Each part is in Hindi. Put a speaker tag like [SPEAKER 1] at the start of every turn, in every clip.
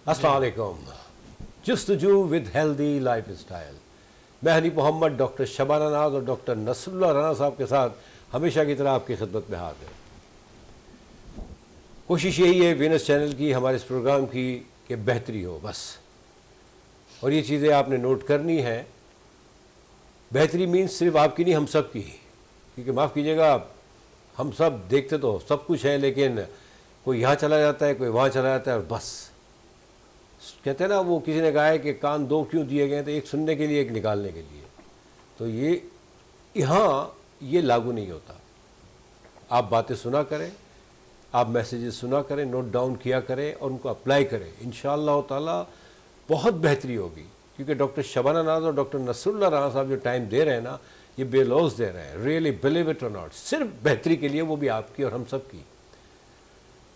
[SPEAKER 1] अस्सलाम वालेकुम। जस्तजू विद हेल्दी लाइफ स्टाइल। मैं हनीफ मोहम्मद डॉक्टर शबाना नाज और डॉक्टर नसरुल्लाह राना साहब के साथ हमेशा की तरह आपकी खिदमत में हाजिर। कोशिश यही है वीनस चैनल की, हमारे इस प्रोग्राम की, कि बेहतरी हो बस। और ये चीज़ें आपने नोट करनी है। बेहतरी मीन्स सिर्फ आपकी नहीं, हम सब की। क्योंकि माफ़ कीजिएगा, हम सब देखते तो सब कुछ है, लेकिन कोई यहाँ चला जाता है, कोई वहाँ चला जाता है, और बस कहते हैं ना, वो किसी ने कहा है कि कान दो क्यों दिए गए, तो एक सुनने के लिए, एक निकालने के लिए। तो ये यहाँ ये लागू नहीं होता। आप बातें सुना करें, आप मैसेजेस सुना करें, नोट डाउन किया करें और उनको अप्लाई करें। इंशाअल्लाह ताला बहुत बेहतरी होगी। क्योंकि डॉक्टर शबाना नाज और डॉक्टर नसरुल्लाह राना साहब जो टाइम दे रहे हैं ना, ये बेलौस दे रहे हैं। रियली बिलीव इट और नॉट, सिर्फ बेहतरी के लिए, वो भी आपकी और हम सब की।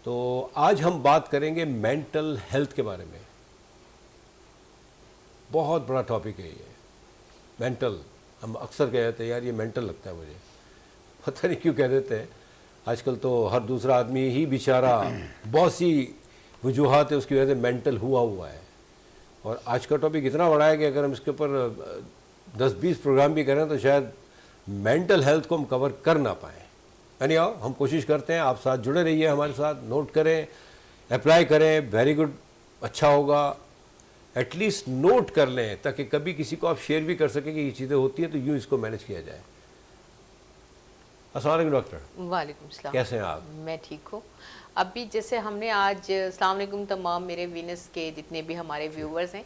[SPEAKER 1] तो आज हम बात करेंगे मेंटल हेल्थ के बारे में। बहुत बड़ा टॉपिक है ये मेंटल। हम अक्सर कह देते हैं यार ये मेंटल लगता है मुझे, पता नहीं क्यों कह देते हैं। आजकल तो हर दूसरा आदमी ही बेचारा बहुत सी वजूहात है उसकी वजह से मेंटल हुआ है। और आज का टॉपिक इतना बड़ा है कि अगर हम इसके ऊपर 10-20 प्रोग्राम भी करें तो शायद मेंटल हेल्थ को हम कवर कर ना पाएँ। यानी आओ हम कोशिश करते हैं, आप साथ जुड़े रहिए, हमारे साथ नोट करें, अप्लाई करें। वेरी गुड, अच्छा होगा। एटलीस्ट नोट कर लें ताकि कभी किसी को आप शेयर भी कर सकें कि ये चीज़ें होती हैं, तो यूँ इसको मैनेज किया जाए। अस्सलाम वालेकुम डॉक्टर।
[SPEAKER 2] वालेकुम सलाम।
[SPEAKER 1] कैसे हैं आप?
[SPEAKER 2] मैं ठीक हूँ। अभी जैसे हमने आज, अस्सलाम वालेकुम तमाम मेरे वीनस के जितने भी हमारे व्यूवर्स हैं,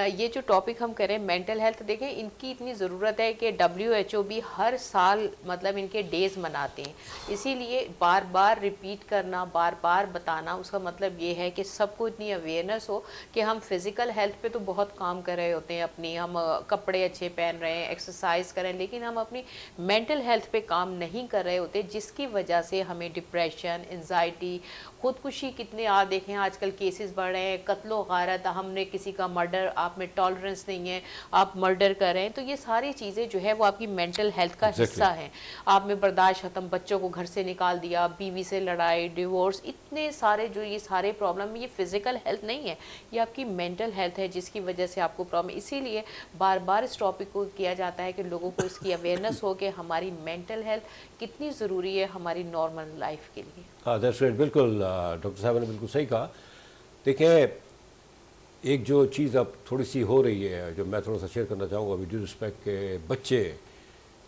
[SPEAKER 2] ये जो टॉपिक हम करें मेंटल हेल्थ, देखें इनकी इतनी ज़रूरत है कि WHO भी हर साल मतलब इनके डेज़ मनाते हैं। इसीलिए बार बार रिपीट करना, बार बार बताना, उसका मतलब ये है कि सबको इतनी अवेयरनेस हो कि हम फिज़िकल हेल्थ पे तो बहुत काम कर रहे होते हैं अपनी, हम कपड़े अच्छे पहन रहे हैं, एक्सरसाइज कर रहे हैं, लेकिन हम अपनी मेंटल हेल्थ पे काम नहीं कर रहे होते, जिसकी वजह से हमें डिप्रेशन, एंजाइटी, खुदकुशी कितने देखें आजकल केसेस बढ़ रहे हैं, कत्लो गारत, हमने किसी का मर्डर, आप में टॉलरेंस नहीं है, आप मर्डर कर रहे हैं। तो ये सारी चीज़ें जो है वो आपकी मेंटल हेल्थ का हिस्सा हैं। आप में बर्दाश्त खत्म, बच्चों को घर से निकाल दिया, बीवी से लड़ाई, डिवोर्स, इतने सारे जो ये सारे प्रॉब्लम, ये फिजिकल हेल्थ नहीं है, ये आपकी मेंटल हेल्थ है, जिसकी वजह से आपको प्रॉब्लम। इसीलिए बार बार इस टॉपिक को किया जाता है कि लोगों को इसकी अवेयरनेस हो कि हमारी मेंटल हेल्थ कितनी ज़रूरी है हमारी नॉर्मल लाइफ के लिए।
[SPEAKER 1] हाँ दैट्स राइट, बिल्कुल डॉक्टर साहब ने बिल्कुल सही कहा। देखिए, एक जो चीज़ अब थोड़ी सी हो रही है जो मैं थोड़ा सा शेयर करना चाहूँगा, विद ड्यू रिस्पेक्ट के बच्चे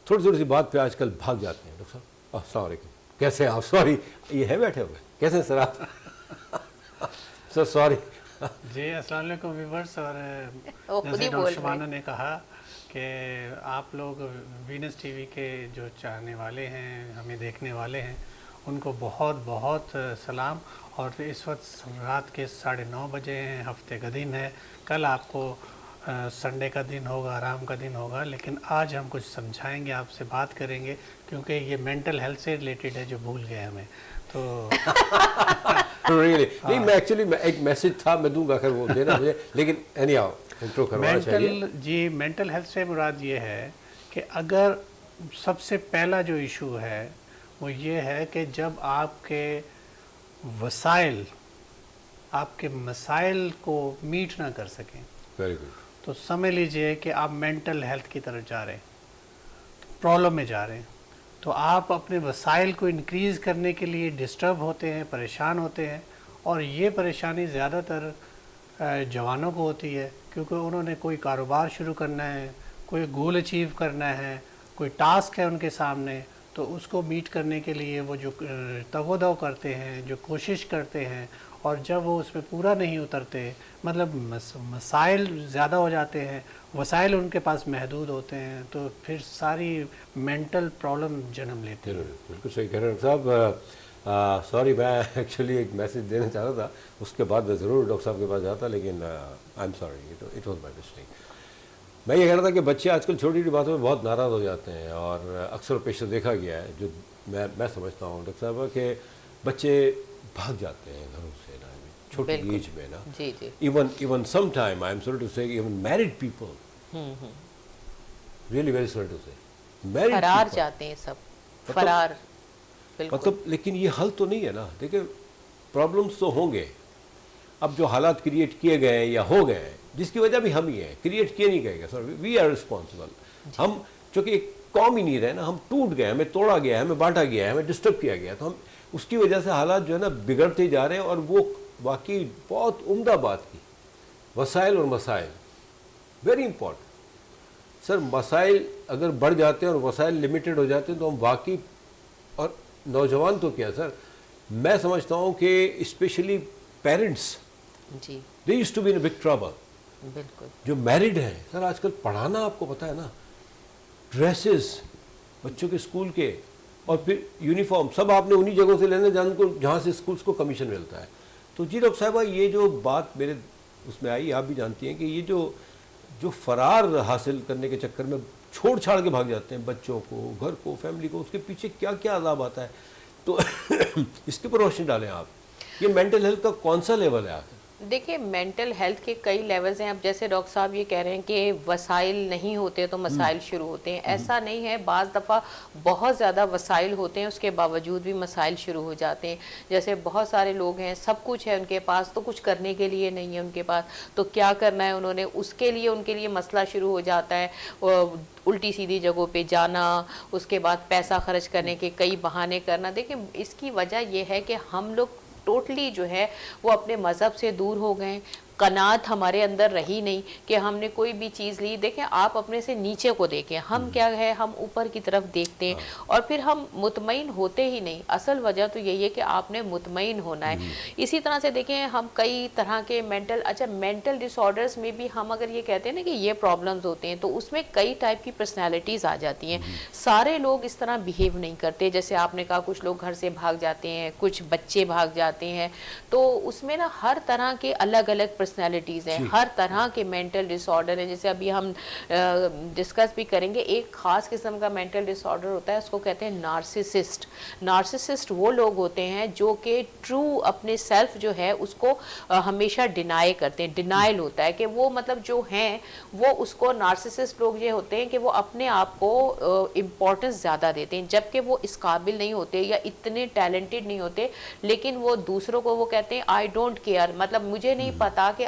[SPEAKER 1] थोड़ी सी बात पे आजकल भाग जाते हैं। डॉक्टर साहब अस्सलाम वालेकुम, कैसे हैं आप? सॉरी, ये है बैठे हुए, कैसे हैं सर आप? सर सॉरी
[SPEAKER 3] जी, अस्सलाम वालेकुम व्यूअर्स। और
[SPEAKER 2] खुद
[SPEAKER 3] जैसे
[SPEAKER 2] ही बोल
[SPEAKER 3] डॉक्टर
[SPEAKER 2] रहे
[SPEAKER 3] शबाना ने कहा कि आप लोग वीनस टीवी के जो चाहने वाले हैं, हमें देखने वाले हैं, उनको बहुत बहुत सलाम। और इस वक्त रात के 9:30 बजे हैं, हफ्ते का दिन है। कल आपको संडे का दिन होगा, आराम का दिन होगा, लेकिन आज हम कुछ समझाएंगे, आपसे बात करेंगे, क्योंकि ये मेंटल हेल्थ से रिलेटेड है जो भूल गए हमें तो
[SPEAKER 1] really? नहीं, मैं एक्चुअली एक मैसेज था, मैं दूंगा अगर वो देना मुझे, लेकिन एनी हाउ इंट्रो करवाना चाहिए।
[SPEAKER 3] जी, मेंटल हेल्थ से मुराद ये है कि अगर सबसे पहला जो इशू है वो ये है कि जब आपके वसाइल आपके मसाइल को मीट ना कर सकें,
[SPEAKER 1] वेरी गुड,
[SPEAKER 3] तो समझ लीजिए कि आप मेंटल हेल्थ की तरफ जा रहे हैं, प्रॉब्लम में जा रहे हैं। तो आप अपने वसाइल को इंक्रीज़ करने के लिए डिस्टर्ब होते हैं, परेशान होते हैं। और ये परेशानी ज़्यादातर जवानों को होती है, क्योंकि उन्होंने कोई कारोबार शुरू करना है, कोई गोल अचीव करना है, कोई टास्क है उनके सामने, तो उसको मीट करने के लिए वो जो तगोदो करते हैं, जो कोशिश करते हैं, और जब वो उसमें पूरा नहीं उतरते, मतलब मसाइल ज़्यादा हो जाते हैं, वसाइल उनके पास महदूद होते हैं, तो फिर सारी मेंटल प्रॉब्लम जन्म लेते हैं।
[SPEAKER 1] बिल्कुल सही कह रहे हैं साहब। सॉरी, मैं एक्चुअली एक मैसेज देना चाह रहा था, उसके बाद मैं ज़रूर डॉक्टर साहब के पास जाता, लेकिन आई am sorry, it was my mistake. मैं ये कह रहा था कि बच्चे आजकल छोटी छोटी बातों में बहुत नाराज़ हो जाते हैं, और अक्सर पेशा देखा गया है, जो मैं समझता हूँ डॉक्टर साहब कि बच्चे भाग जाते हैं घरों से ना, छोटी एज में ना।
[SPEAKER 2] जी जी।
[SPEAKER 1] Even some time I am sorry to say, even married people, really very sorry to say, married
[SPEAKER 2] फरार जाते हैं सब, फरार।
[SPEAKER 1] मतलब लेकिन ये हल तो नहीं है ना। देखिए, प्रॉब्लम्स तो होंगे, अब जो हालात क्रिएट किए गए हैं या हो गए हैं, जिसकी वजह भी हम ही है, क्रिएट किए नहीं गए, सर वी आर रिस्पॉन्सिबल। हम चूँकि एक कौम ही नहीं रहे ना, हम टूट गए, हमें तोड़ा गया है, हमें बांटा गया है, हमें डिस्टर्ब किया गया, तो हम उसकी वजह से हालात जो है ना बिगड़ते जा रहे हैं। और वो वाकई बहुत उम्दा बात की, वसाइल और मसाइल वेरी इंपॉर्टेंट सर। मसाइल अगर बढ़ जाते हैं और वसाइल लिमिटेड हो जाते हैं तो हम वाकई, और नौजवान तो क्या सर, मैं समझता हूँ कि स्पेशली पेरेंट्स
[SPEAKER 2] जी
[SPEAKER 1] they used to be in big trouble.
[SPEAKER 2] बिल्कुल।
[SPEAKER 1] जो मैरिड हैं सर, आजकल पढ़ाना आपको पता है ना, ड्रेसेस बच्चों के स्कूल के और फिर यूनिफॉर्म सब आपने उन्हीं जगहों से लेने जहाँ से स्कूल्स को कमीशन मिलता है। तो जी डॉक्टर साहबा, ये जो बात मेरे उसमें आई, आप भी जानती हैं कि ये जो फरार हासिल करने के चक्कर में छोड़ छाड़ के भाग जाते हैं बच्चों को, घर को, फैमिली को, उसके पीछे क्या क्या अज़ाब आता है। तो इसके ऊपर रोशनी डालें आप, ये मेंटल हेल्थ का कौन सा लेवल है आखिर?
[SPEAKER 2] देखिए, मेंटल हेल्थ के कई लेवल्स हैं। अब जैसे डॉक्टर साहब ये कह रहे हैं कि वसाइल नहीं होते तो मसाइल शुरू होते हैं, ऐसा नहीं है। बाज़ दफ़ा बहुत ज़्यादा वसाइल होते हैं, उसके बावजूद भी मसाइल शुरू हो जाते हैं। जैसे बहुत सारे लोग हैं, सब कुछ है उनके पास, तो कुछ करने के लिए नहीं है उनके पास, तो क्या करना है उन्होंने, उसके लिए उनके लिए मसला शुरू हो जाता है। उल्टी सीधी जगहों पे जाना, उसके बाद पैसा खर्च करने के कई बहाने करना। देखिए, इसकी वजह यह है कि हम लोग टोटली जो है वो अपने मज़हब से दूर हो गए। कनात हमारे अंदर रही नहीं कि हमने कोई भी चीज़ ली। देखें, आप अपने से नीचे को देखें, हम क्या है, हम ऊपर की तरफ देखते हैं और फिर हम मुतमईन होते ही नहीं। असल वजह तो यही है कि आपने मुतमईन होना है। इसी तरह से देखें, हम कई तरह के मेंटल डिसऑर्डर्स में भी हम अगर ये कहते हैं ना कि ये प्रॉब्लम्स होते हैं, तो उसमें कई टाइप की पर्सनैलिटीज़ आ जाती हैं। सारे लोग इस तरह बिहेव नहीं करते। जैसे आपने कहा, कुछ लोग घर से भाग जाते हैं, कुछ बच्चे भाग जाते हैं, तो उसमें ना हर तरह के अलग अलग पर्सनैलिटीज़ हैं, हर तरह के मेंटल डिसऑर्डर हैं। जैसे अभी हम डिस्कस भी करेंगे, एक ख़ास किस्म का मेंटल डिसऑर्डर होता है, उसको कहते हैं नार्सिसिस्ट। नार्सिसिस्ट वो लोग होते हैं जो कि ट्रू अपने सेल्फ जो है उसको हमेशा डिनाई करते हैं। डिनाइल होता है कि वो मतलब जो हैं वो उसको, नार्सिसिस्ट लोग ये होते हैं कि वो अपने आप को इम्पोर्टेंस ज़्यादा देते हैं, जबकि वो इस काबिल नहीं होते या इतने टैलेंटेड नहीं होते। लेकिन वो दूसरों को वो कहते हैं आई डोंट केयर, मतलब मुझे नहीं पता कि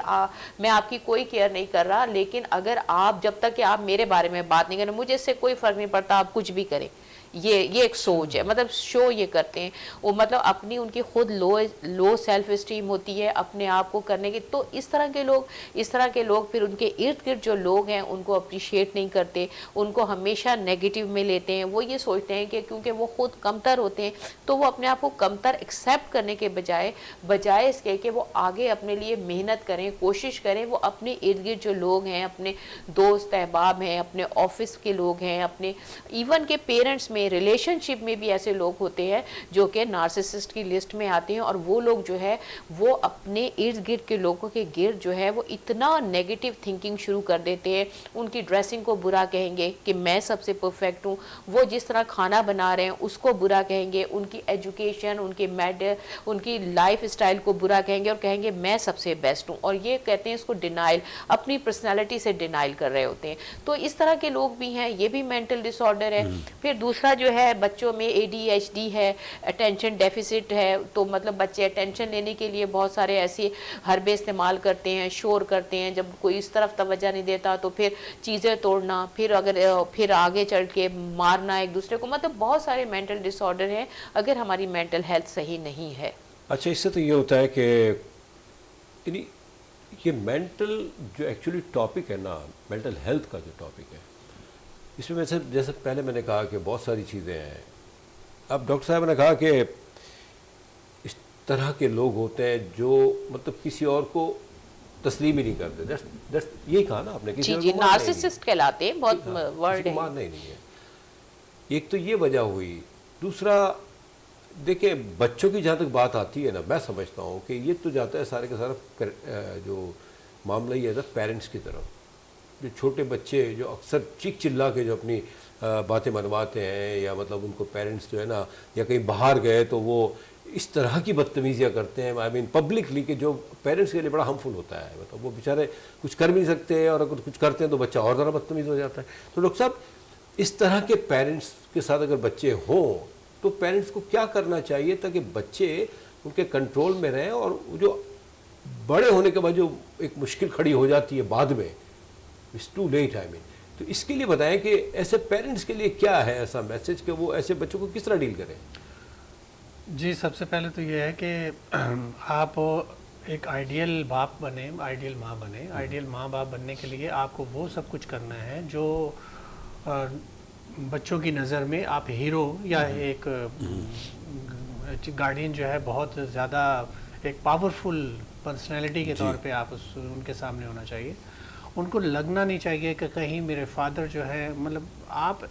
[SPEAKER 2] मैं आपकी कोई केयर नहीं कर रहा, लेकिन अगर आप, जब तक कि आप मेरे बारे में बात नहीं करें, मुझे इससे कोई फर्क नहीं पड़ता आप कुछ भी करें। ये एक सोच है, मतलब शो ये करते हैं वो, मतलब अपनी उनकी खुद लो सेल्फ इस्टीम होती है अपने आप को करने की। तो इस तरह के लोग फिर उनके इर्द गिर्द जो लोग हैं उनको अप्रिशिएट नहीं करते, उनको हमेशा नेगेटिव में लेते हैं। वो ये सोचते हैं कि क्योंकि वो खुद कमतर होते हैं तो वो अपने आप को कमतर एक्सेप्ट करने के बजाय इसके कि वो आगे अपने लिए मेहनत करें, कोशिश करें। वो अपने इर्द गिर्द जो लोग हैं, अपने दोस्त अहबाब हैं, अपने ऑफिस के लोग हैं, अपने इवन के पेरेंट्स में, रिलेशनशिप में भी ऐसे लोग होते हैं जो कि नार्सिसिस्ट की लिस्ट में आते हैं। और वो लोग जो है वो अपने इर्द गिर्द के लोगों के गिर्द जो है वो इतना नेगेटिव थिंकिंग शुरू कर देते हैं। उनकी ड्रेसिंग को बुरा कहेंगे कि मैं सबसे परफेक्ट हूँ, वो जिस तरह खाना बना रहे हैं उसको बुरा कहेंगे, उनकी एजुकेशन, उनकी लाइफ स्टाइल को बुरा कहेंगे और कहेंगे मैं सबसे बेस्ट हूँ। और ये कहते हैं इसको डिनाइल, अपनी पर्सनैलिटी से डिनाइल कर रहे होते हैं। तो इस तरह के लोग भी हैं, ये भी मेंटल डिसऑर्डर है। फिर दूसरा जो है, बच्चों में ADHD है, अटेंशन डेफिसिट है। तो मतलब बच्चे अटेंशन लेने के लिए बहुत सारे ऐसे हरबे इस्तेमाल करते हैं, शोर करते हैं। जब कोई इस तरफ तवज्जो नहीं देता तो फिर चीज़ें तोड़ना, फिर आगे चढ़ के मारना एक दूसरे को। मतलब बहुत सारे मेंटल डिसऑर्डर हैं अगर हमारी मेंटल हेल्थ सही नहीं है।
[SPEAKER 1] अच्छा, इससे तो ये होता है कि ये मेंटल जो एक्चुअली टॉपिक है ना, मेंटल हेल्थ का जो टॉपिक है, इसमें वैसे जैसे पहले मैंने कहा कि बहुत सारी चीज़ें हैं। अब डॉक्टर साहब ने कहा कि इस तरह के लोग होते हैं जो मतलब किसी और को तस्लीम ही नहीं करते। यही कहा ना आपने, किसी और को
[SPEAKER 2] नार्सिसिस्ट कहलाते हैं, बहुत वर्ड है,
[SPEAKER 1] मानना ही नहीं है। एक तो ये वजह हुई। दूसरा, देखिए बच्चों की जहाँ तक बात आती है ना, मैं समझता हूँ कि ये तो जाता है सारे के सारा जो मामला ही है पेरेंट्स की तरफ। जो छोटे बच्चे जो अक्सर चीख चिल्ला के जो अपनी बातें मनवाते हैं, या मतलब उनको पेरेंट्स जो है ना, या कहीं बाहर गए तो वो इस तरह की बदतमीजियाँ करते हैं, आई मीन पब्लिकली, कि जो पेरेंट्स के लिए बड़ा हार्मफुल होता है। मतलब वो बेचारे कुछ कर भी नहीं सकते, और अगर कुछ करते हैं तो बच्चा और ज़्यादा बदतमीज़ हो जाता है। तो डॉक्टर साहब, इस तरह के पेरेंट्स के साथ अगर बच्चे हों तो पेरेंट्स को क्या करना चाहिए ताकि बच्चे उनके कंट्रोल में रहें, और जो बड़े होने के बाद जो एक मुश्किल खड़ी हो जाती है बाद में, it's too late I mean. तो इसके लिए बताएं कि ऐसे पेरेंट्स के लिए क्या है ऐसा मैसेज कि वो ऐसे बच्चों को किस तरह डील करें?
[SPEAKER 3] जी, सबसे पहले तो ये है कि आप एक आइडियल बाप बने, आइडियल माँ बने। आइडियल माँ बाप बनने के लिए आपको वो सब कुछ करना है जो बच्चों की नज़र में आप हीरो या एक गार्डियन जो है बहुत ज़्यादा एक पावरफुल पर्सनैलिटी के तौर पे आप उनके सामने होना चाहिए। उनको लगना नहीं चाहिए कि कहीं मेरे फादर जो है, मतलब आप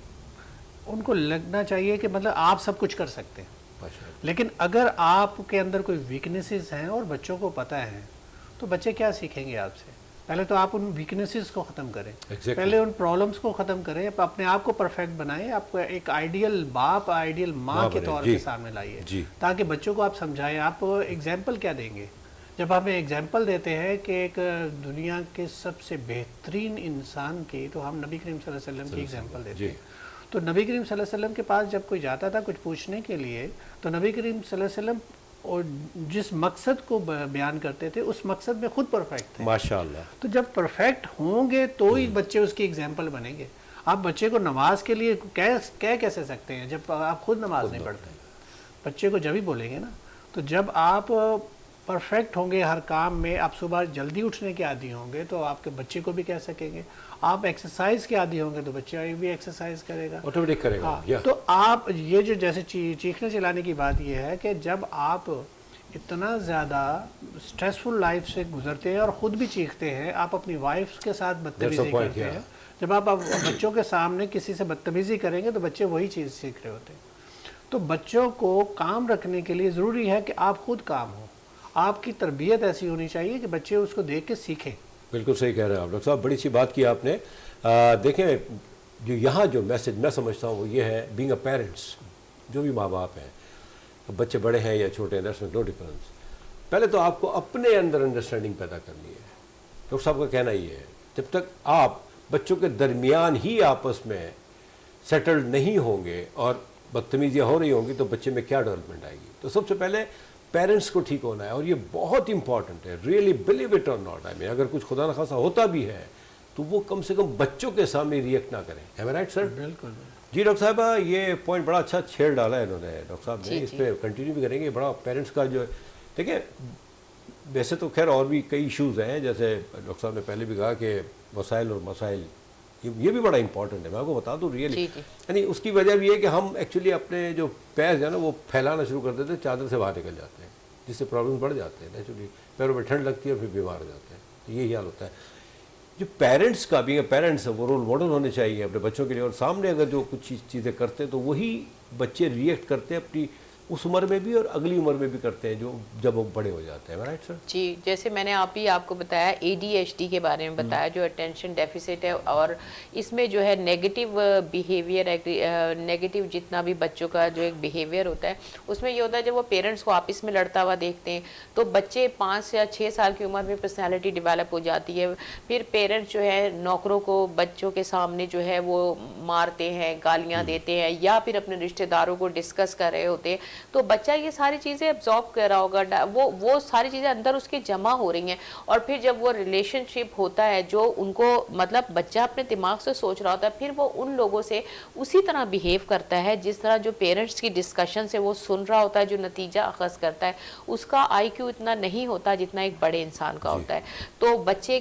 [SPEAKER 3] उनको लगना चाहिए कि मतलब आप सब कुछ कर सकते हैं। लेकिन अगर आपके अंदर कोई वीकनेसेस हैं और बच्चों को पता है, तो बच्चे क्या सीखेंगे आपसे? पहले तो आप उन वीकनेसेस को ख़त्म करें। पहले उन प्रॉब्लम्स को ख़त्म करें, अपने आप को परफेक्ट बनाएं, आपको एक आइडियल बाप, आइडियल माँ के तौर पे सामने लाइए, ताकि बच्चों को आप समझाएं। आप एग्जाम्पल क्या देंगे? जब हम एग्जाम्पल देते हैं कि एक दुनिया के सबसे बेहतरीन इंसान की, तो हम नबी करीम सल्लल्लाहु अलैहि वसल्लम की एग्जाम्पल देते हैं। तो नबी करीम सल्लल्लाहु अलैहि वसल्लम के पास जब कोई जाता था कुछ पूछने के लिए, तो नबी करीम सल्लल्लाहु अलैहि वसल्लम और जिस मकसद को बयान करते थे उस मकसद में खुद परफेक्ट थे, माशाअल्लाह। तो जब परफेक्ट होंगे तो ही बच्चे उसकी एग्जाम्पल बनेंगे। आप बच्चे को नमाज के लिए कह कैसे सकते हैं जब आप खुद नमाज नहीं पढ़ते? बच्चे को जब ही बोलेंगे ना। तो जब आप परफेक्ट होंगे हर काम में, आप सुबह जल्दी उठने के आदी होंगे तो आपके बच्चे को भी कह सकेंगे। आप एक्सरसाइज के आदी होंगे तो बच्चा भी एक्सरसाइज करेगा, ऑटोमेटिक करेगा। हाँ, तो आप ये जो जैसे चीखने चिल्लाने की बात ये है कि जब आप इतना ज़्यादा स्ट्रेसफुल लाइफ से गुजरते हैं और ख़ुद भी चीखते हैं, आप अपनी वाइफ के साथ बदतमीज़ी करते हैं, जब आप बच्चों के सामने किसी से बदतमीज़ी करेंगे तो बच्चे वही चीज़ सीख रहे होते हैं। तो बच्चों को काम रखने के लिए ज़रूरी है कि आप खुद काम हो, आपकी तरबियत ऐसी होनी चाहिए कि बच्चे उसको देख के सीखें।
[SPEAKER 1] बिल्कुल सही कह रहे हैं आप डॉक्टर साहब, बड़ी सी बात की आपने। देखें, जो यहाँ जो मैसेज मैं समझता हूँ वो ये है, बीइंग अ पेरेंट्स, जो भी माँ बाप हैं, बच्चे बड़े हैं या छोटे हैं, दैट्स नो डिफरेंस। पहले तो आपको अपने अंदर अंडरस्टैंडिंग पैदा करनी है। डॉक्टर साहब का कहना ये है, जब तक आप बच्चों के दरमियान ही आपस में सेटल्ड नहीं होंगे और बदतमीजियाँ हो रही होंगी तो बच्चे में क्या डेवलपमेंट आएगी? तो सबसे पहले पेरेंट्स को ठीक होना है, और ये बहुत इंपॉर्टेंट है, रियली बिलीव इट और नॉट। आई मीन अगर कुछ खुदा न खासा होता भी है तो वो कम से कम बच्चों के सामने रिएक्ट ना करें। है राइट सर?
[SPEAKER 3] बिल्कुल
[SPEAKER 1] जी। डॉक्टर साहबा, ये पॉइंट बड़ा अच्छा छेड़ डाला है इन्होंने, डॉक्टर साहब ने, इस पर कंटिन्यू भी करेंगे। बड़ा पेरेंट्स का जो देखिए, वैसे तो खैर और भी कई इशूज़ हैं, जैसे डॉक्टर साहब ने पहले भी कहा कि वसाइल और मसाइल, ये भी बड़ा इंपॉर्टेंट है। मैं आपको बता दूँ रियली, यानी उसकी वजह भी है कि हम एक्चुअली अपने जो पैर जो है ना वो फैलाना शुरू कर देते हैं, चादर से बाहर निकल जाते हैं, जिससे प्रॉब्लम्स बढ़ जाते हैं। नेचुरली पैरों में ठंड लगती है और फिर बीमार हो जाते हैं। तो यही हाल होता है। जो पेरेंट्स का भी पेरेंट्स वो रोल मॉडल होने चाहिए अपने बच्चों के लिए, और सामने अगर जो कुछ चीज़ें करते हैं तो वही बच्चे रिएक्ट करते हैं अपनी उस उम्र में भी और अगली उम्र में भी करते हैं, जो जब वो बड़े हो जाते हैं। Right sir?
[SPEAKER 2] जी, जैसे मैंने आपको बताया ADHD के बारे में बताया, जो अटेंशन डेफिसिट है, और इसमें जो है नेगेटिव बिहेवियर, नेगेटिव जितना भी बच्चों का जो एक बिहेवियर होता है, उसमें ये होता है जब वो पेरेंट्स को आपस में लड़ता हुआ देखते हैं तो बच्चे 5 या 6 साल की उम्र में पर्सनैलिटी डेवलप हो जाती है। फिर पेरेंट्स जो है नौकरों को बच्चों के सामने जो है वो मारते हैं, गालियाँ देते हैं, या फिर अपने रिश्तेदारों को डिस्कस कर रहे होते हैं, तो बच्चा ये सारी चीज़ें एब्जॉर्ब कर रहा होगा, वो सारी चीज़ें अंदर उसके जमा हो रही हैं। और फिर जब वो रिलेशनशिप होता है जो उनको, मतलब बच्चा अपने दिमाग से सोच रहा होता है, फिर वो उन लोगों से उसी तरह बिहेव करता है जिस तरह जो पेरेंट्स की डिस्कशन से वो सुन रहा होता है, जो नतीजा अखज़ करता है। उसका IQ इतना नहीं होता जितना एक बड़े इंसान का होता है। तो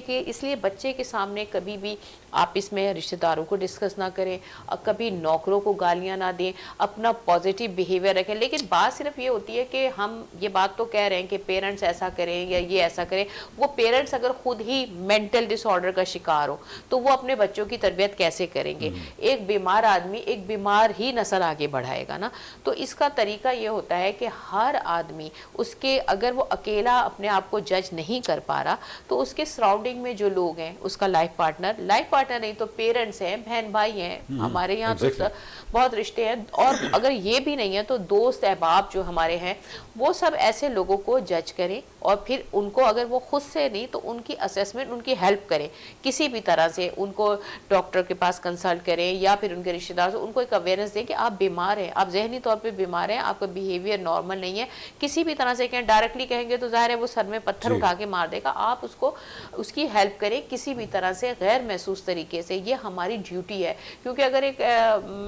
[SPEAKER 2] इसलिए बच्चे के सामने कभी भी आपस में रिश्तेदारों को डिस्कस ना करें, कभी नौकरों को गालियाँ ना दें, अपना पॉजिटिव बिहेवियर रखें। लेकिन बात सिर्फ ये होती है कि हम ये बात तो कह रहे हैं कि पेरेंट्स ऐसा करें या ये ऐसा करें, वो पेरेंट्स अगर खुद ही मेंटल डिसऑर्डर का शिकार हो तो वो अपने बच्चों की तरबियत कैसे करेंगे? एक बीमार आदमी एक बीमार ही नस्ल आगे बढ़ाएगा ना। तो इसका तरीका ये होता है कि हर आदमी उसके, अगर वो अकेला अपने आप को जज नहीं कर पा रहा तो उसके सराउंडिंग में जो लोग हैं, उसका लाइफ पार्टनर पार्टनर नहीं तो पेरेंट्स हैं, बहन भाई हैं, हमारे यहाँ तो
[SPEAKER 1] exactly.
[SPEAKER 2] बहुत रिश्ते हैं। और अगर ये भी नहीं है तो दोस्त अहबाब जो हमारे हैं वो सब ऐसे लोगों को जज करें और फिर उनको, अगर वो खुद से नहीं तो उनकी असेसमेंट, उनकी हेल्प करें किसी भी तरह से, उनको डॉक्टर के पास कंसल्ट करें या फिर उनके रिश्तेदार से उनको एक अवेयरनेस दें कि आप बीमार हैं, आप जहनी तौर पे बीमार हैं, आपका बिहेवियर नॉर्मल नहीं है। किसी भी तरह से कहें, डायरेक्टली कहेंगे तो जाहिर है वो सर में पत्थर उठा के मार देगा। आप उसको, उसकी हेल्प करें किसी भी तरह से गैर महसूस तरीके से, ये हमारी ड्यूटी है। क्योंकि अगर एक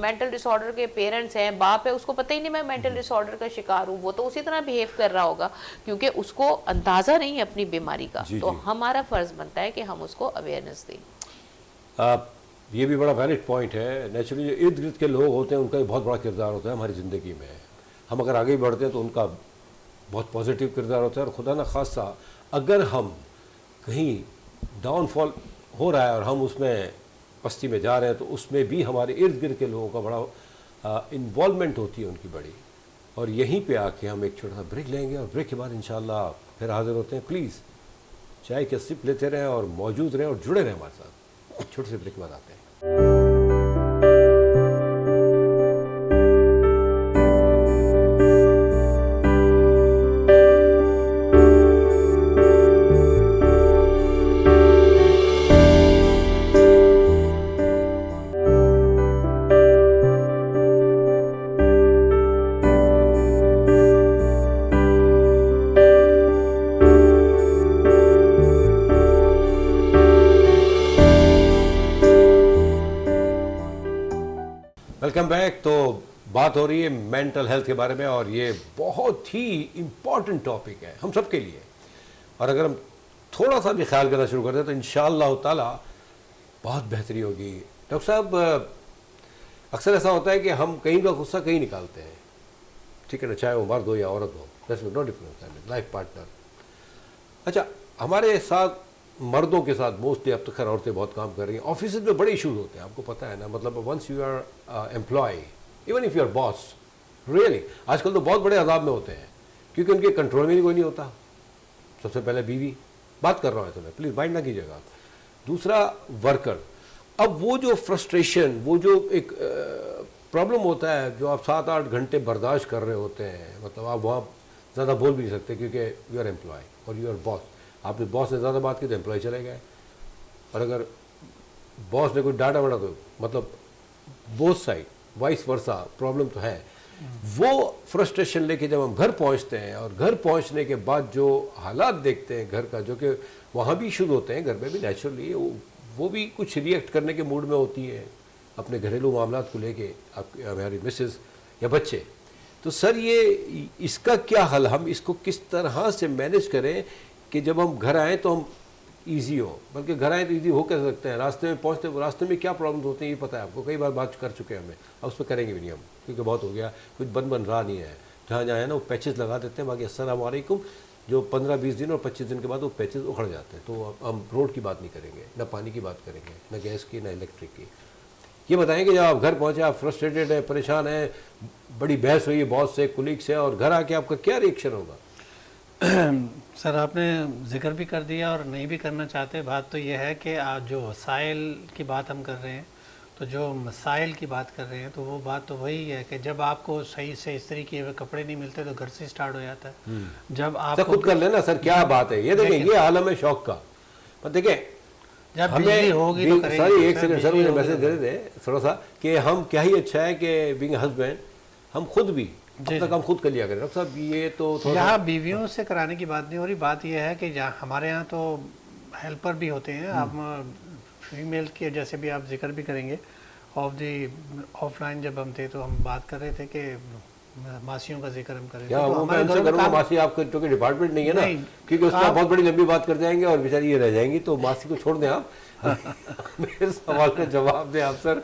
[SPEAKER 2] मेंटल डिसऑर्डर के पेरेंट्स हैं, बाप है, उसको पता ही नहीं मैं मेंटल डिसऑर्डर का शिकार हूँ, वो तो उसी तरह बिहेव कर रहा होगा क्योंकि उसको अंदाजा नहीं है अपनी बीमारी का। तो हमारा फर्ज बनता है कि हम उसको अवेयरनेस दें।
[SPEAKER 1] ये भी बड़ा वैलिड पॉइंट है। नेचुरली जो इर्द गिर्द के लोग होते हैं उनका भी बहुत बड़ा किरदार होता है हमारी ज़िंदगी में। हम अगर आगे बढ़ते हैं तो उनका बहुत पॉजिटिव किरदार होता है, और खुदा न खासा अगर हम कहीं डाउनफॉल हो रहा है और हम उसमें पस्ती में जा रहे हैं तो उसमें भी हमारे इर्द गिर्द के लोगों का बड़ा इन्वॉल्वमेंट होती है उनकी बड़ी। और यहीं पे आके हम एक छोटा सा ब्रेक लेंगे और ब्रेक के बाद इंशाल्लाह फिर हाजिर होते हैं। प्लीज़ चाय के सिप लेते रहें और मौजूद रहें और जुड़े रहें हमारे साथ। छोटे से ब्रेक के बाद आते हैं। Welcome back. तो बात हो रही है मेंटल हेल्थ के बारे में और ये बहुत ही इम्पॉर्टेंट टॉपिक है हम सब के लिए। और अगर हम थोड़ा सा भी ख्याल करना शुरू कर दें तो इंशाअल्लाह ताला बहुत बेहतरी होगी। डॉक्टर साहब, अक्सर ऐसा होता है कि हम कहीं का गुस्सा कहीं निकालते हैं, ठीक है ना, चाहे वो मर्द हो या औरत हो, that's no difference, life partner. अच्छा, हमारे साथ मर्दों के साथ मोस्टली, अब तो खैर औरतें बहुत काम कर रही हैं, ऑफिस में बड़े इश्यूज होते हैं, आपको पता है ना। मतलब once you are employ, even if you are boss, really आजकल तो बहुत बड़े अजाब में होते हैं क्योंकि उनके कंट्रोल में भी कोई नहीं होता। सबसे पहले बीवी, बात कर रहा हूँ तुम्हें, प्लीज़ माइंड ना कीजिएगा। दूसरा वर्कर, अब वो जो फ्रस्ट्रेशन, वो जो एक प्रॉब्लम होता है जो आप 7-8 घंटे बर्दाश्त कर रहे होते हैं, मतलब आप वहाँ ज़्यादा बोल भी नहीं सकते क्योंकि यू आर एम्प्लॉय और यू आर बॉस। आपने बॉस ने ज़्यादा बात की तो एम्प्लॉय चले गए, और अगर बॉस ने कोई डांटा वाटा तो मतलब both side vice versa problem तो है। वो फ्रस्ट्रेशन लेके जब हम घर पहुंचते हैं और घर पहुंचने के बाद जो हालात देखते हैं घर का, जो कि वहाँ भी इशूज़ होते हैं, घर में भी नेचुरली वो भी कुछ रिएक्ट करने के मूड में होती है अपने घरेलू मामलात को लेके, हमारी मिसेस या बच्चे। तो सर ये इसका क्या हल, हम इसको किस तरह से मैनेज करें कि जब हम घर आएँ तो हम ईजी हो, बल्कि घर आए तो ईजी हो कैसे सकते हैं, रास्ते में पहुँचते, रास्ते में क्या प्रॉब्लम होती हैं ये पता है आपको, कई बार बात कर चुके हैं हमें, अब उस पर करेंगे भी नहीं हम क्योंकि बहुत हो गया, कुछ बन रहा नहीं है। जहाँ जहाँ है ना वो पैचेस लगा देते हैं, बाकी अस्सलाम वालेकुम, जो 15-20 दिन और 25 दिन के बाद वो पैचेस उखड़ जाते हैं। तो हम रोड की बात नहीं करेंगे, ना पानी की बात करेंगे, ना गैस की, ना इलेक्ट्रिक की। ये बताएंगे जब आप घर पहुँचे, आप फ्रस्ट्रेटेड है, परेशान है, बड़ी बहस हुई है बॉस से, कुलीग से, और घर आके आपका क्या रिएक्शन होगा?
[SPEAKER 3] सर आपने जिक्र भी कर दिया और नहीं भी करना चाहते। बात तो ये है कि आज जो वसाइल की बात हम कर रहे हैं, तो जो मसाइल की बात कर रहे हैं, तो वो बात तो वही है कि जब आपको सही से इस्त्री किए हुए कपड़े नहीं मिलते तो घर से स्टार्ट हो जाता है। जब आप
[SPEAKER 1] खुद कर लेना सर, क्या बात है ये, देखें ये आलम है शौक का। पर देखें
[SPEAKER 3] जब बिजली होगी तो करेंगे।
[SPEAKER 1] सर एक सेकंड सर, मुझे मैसेज दे दे थोड़ा सा कि हम क्या ही अच्छा है कि बीइंग हस्बैंड हम खुद भी अब तक हम खुद कर लिया करें। डॉक्टर साहब ये तो
[SPEAKER 3] यहाँ बीवियों से कराने की बात नहीं हो रही, बात यह है कि जहाँ हमारे यहाँ तो हेल्पर भी होते हैं, हम फीमेल के जैसे भी आप जिक्र भी करेंगे। ऑफलाइन जब हम थे तो हम बात कर रहे थे कि मासियों का जिक्र हम करें,
[SPEAKER 1] क्या
[SPEAKER 3] तो
[SPEAKER 1] वो मैं उनसे करूँगा, मासी आपके क्योंकि डिपार्टमेंट नहीं है ना, क्योंकि उसमें बहुत बड़ी लंबी बात कर जाएंगे और बेचारी ये रह जाएंगी, तो मासी को छोड़ दें आप। मेरे सवाल का जवाब दें आप सर।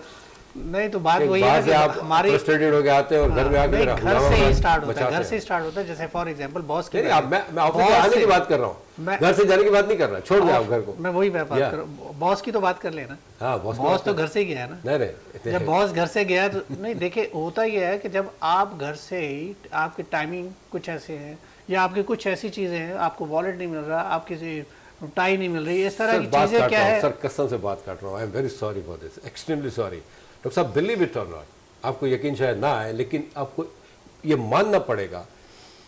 [SPEAKER 3] नहीं तो बात वही है कि
[SPEAKER 1] आप
[SPEAKER 3] हमारी
[SPEAKER 1] फ्रस्ट्रेटेड हो के आते हैं और घर में आके
[SPEAKER 3] घर से ही स्टार्ट होता है, घर से स्टार्ट होता है। जैसे फॉर एग्जांपल बॉस के,
[SPEAKER 1] मैं ऑफिस आने की बात कर रहा हूँ, घर से जाने की बात नहीं कर रहा, छोड़ दे आप घर को।
[SPEAKER 3] मैं वही बात कर रहा हूँ, बॉस की तो बात कर लेना।
[SPEAKER 1] हाँ,
[SPEAKER 3] बॉस तो घर से गया है ना।
[SPEAKER 1] नहीं,
[SPEAKER 3] जब बॉस घर से गया तो नहीं, देखिए होता यह है कि जब आप घर से ही, आपके टाइमिंग कुछ ऐसे हैं या आपकी कुछ ऐसी चीज़ें हैं, आपको वॉलेट नहीं मिल रहा, आप किसी टाई नहीं मिल रही, इस तरह
[SPEAKER 1] सर
[SPEAKER 3] की
[SPEAKER 1] बात
[SPEAKER 3] चीज़ें
[SPEAKER 1] काट
[SPEAKER 3] क्या
[SPEAKER 1] रहा हूँ
[SPEAKER 3] है।
[SPEAKER 1] सर, कसम से बात काट रहा हूँ, I am very sorry for this, extremely sorry. Doctor साहब बिलीव इट और नॉट, आपको यकीन शायद ना आए, लेकिन आपको ये मानना पड़ेगा।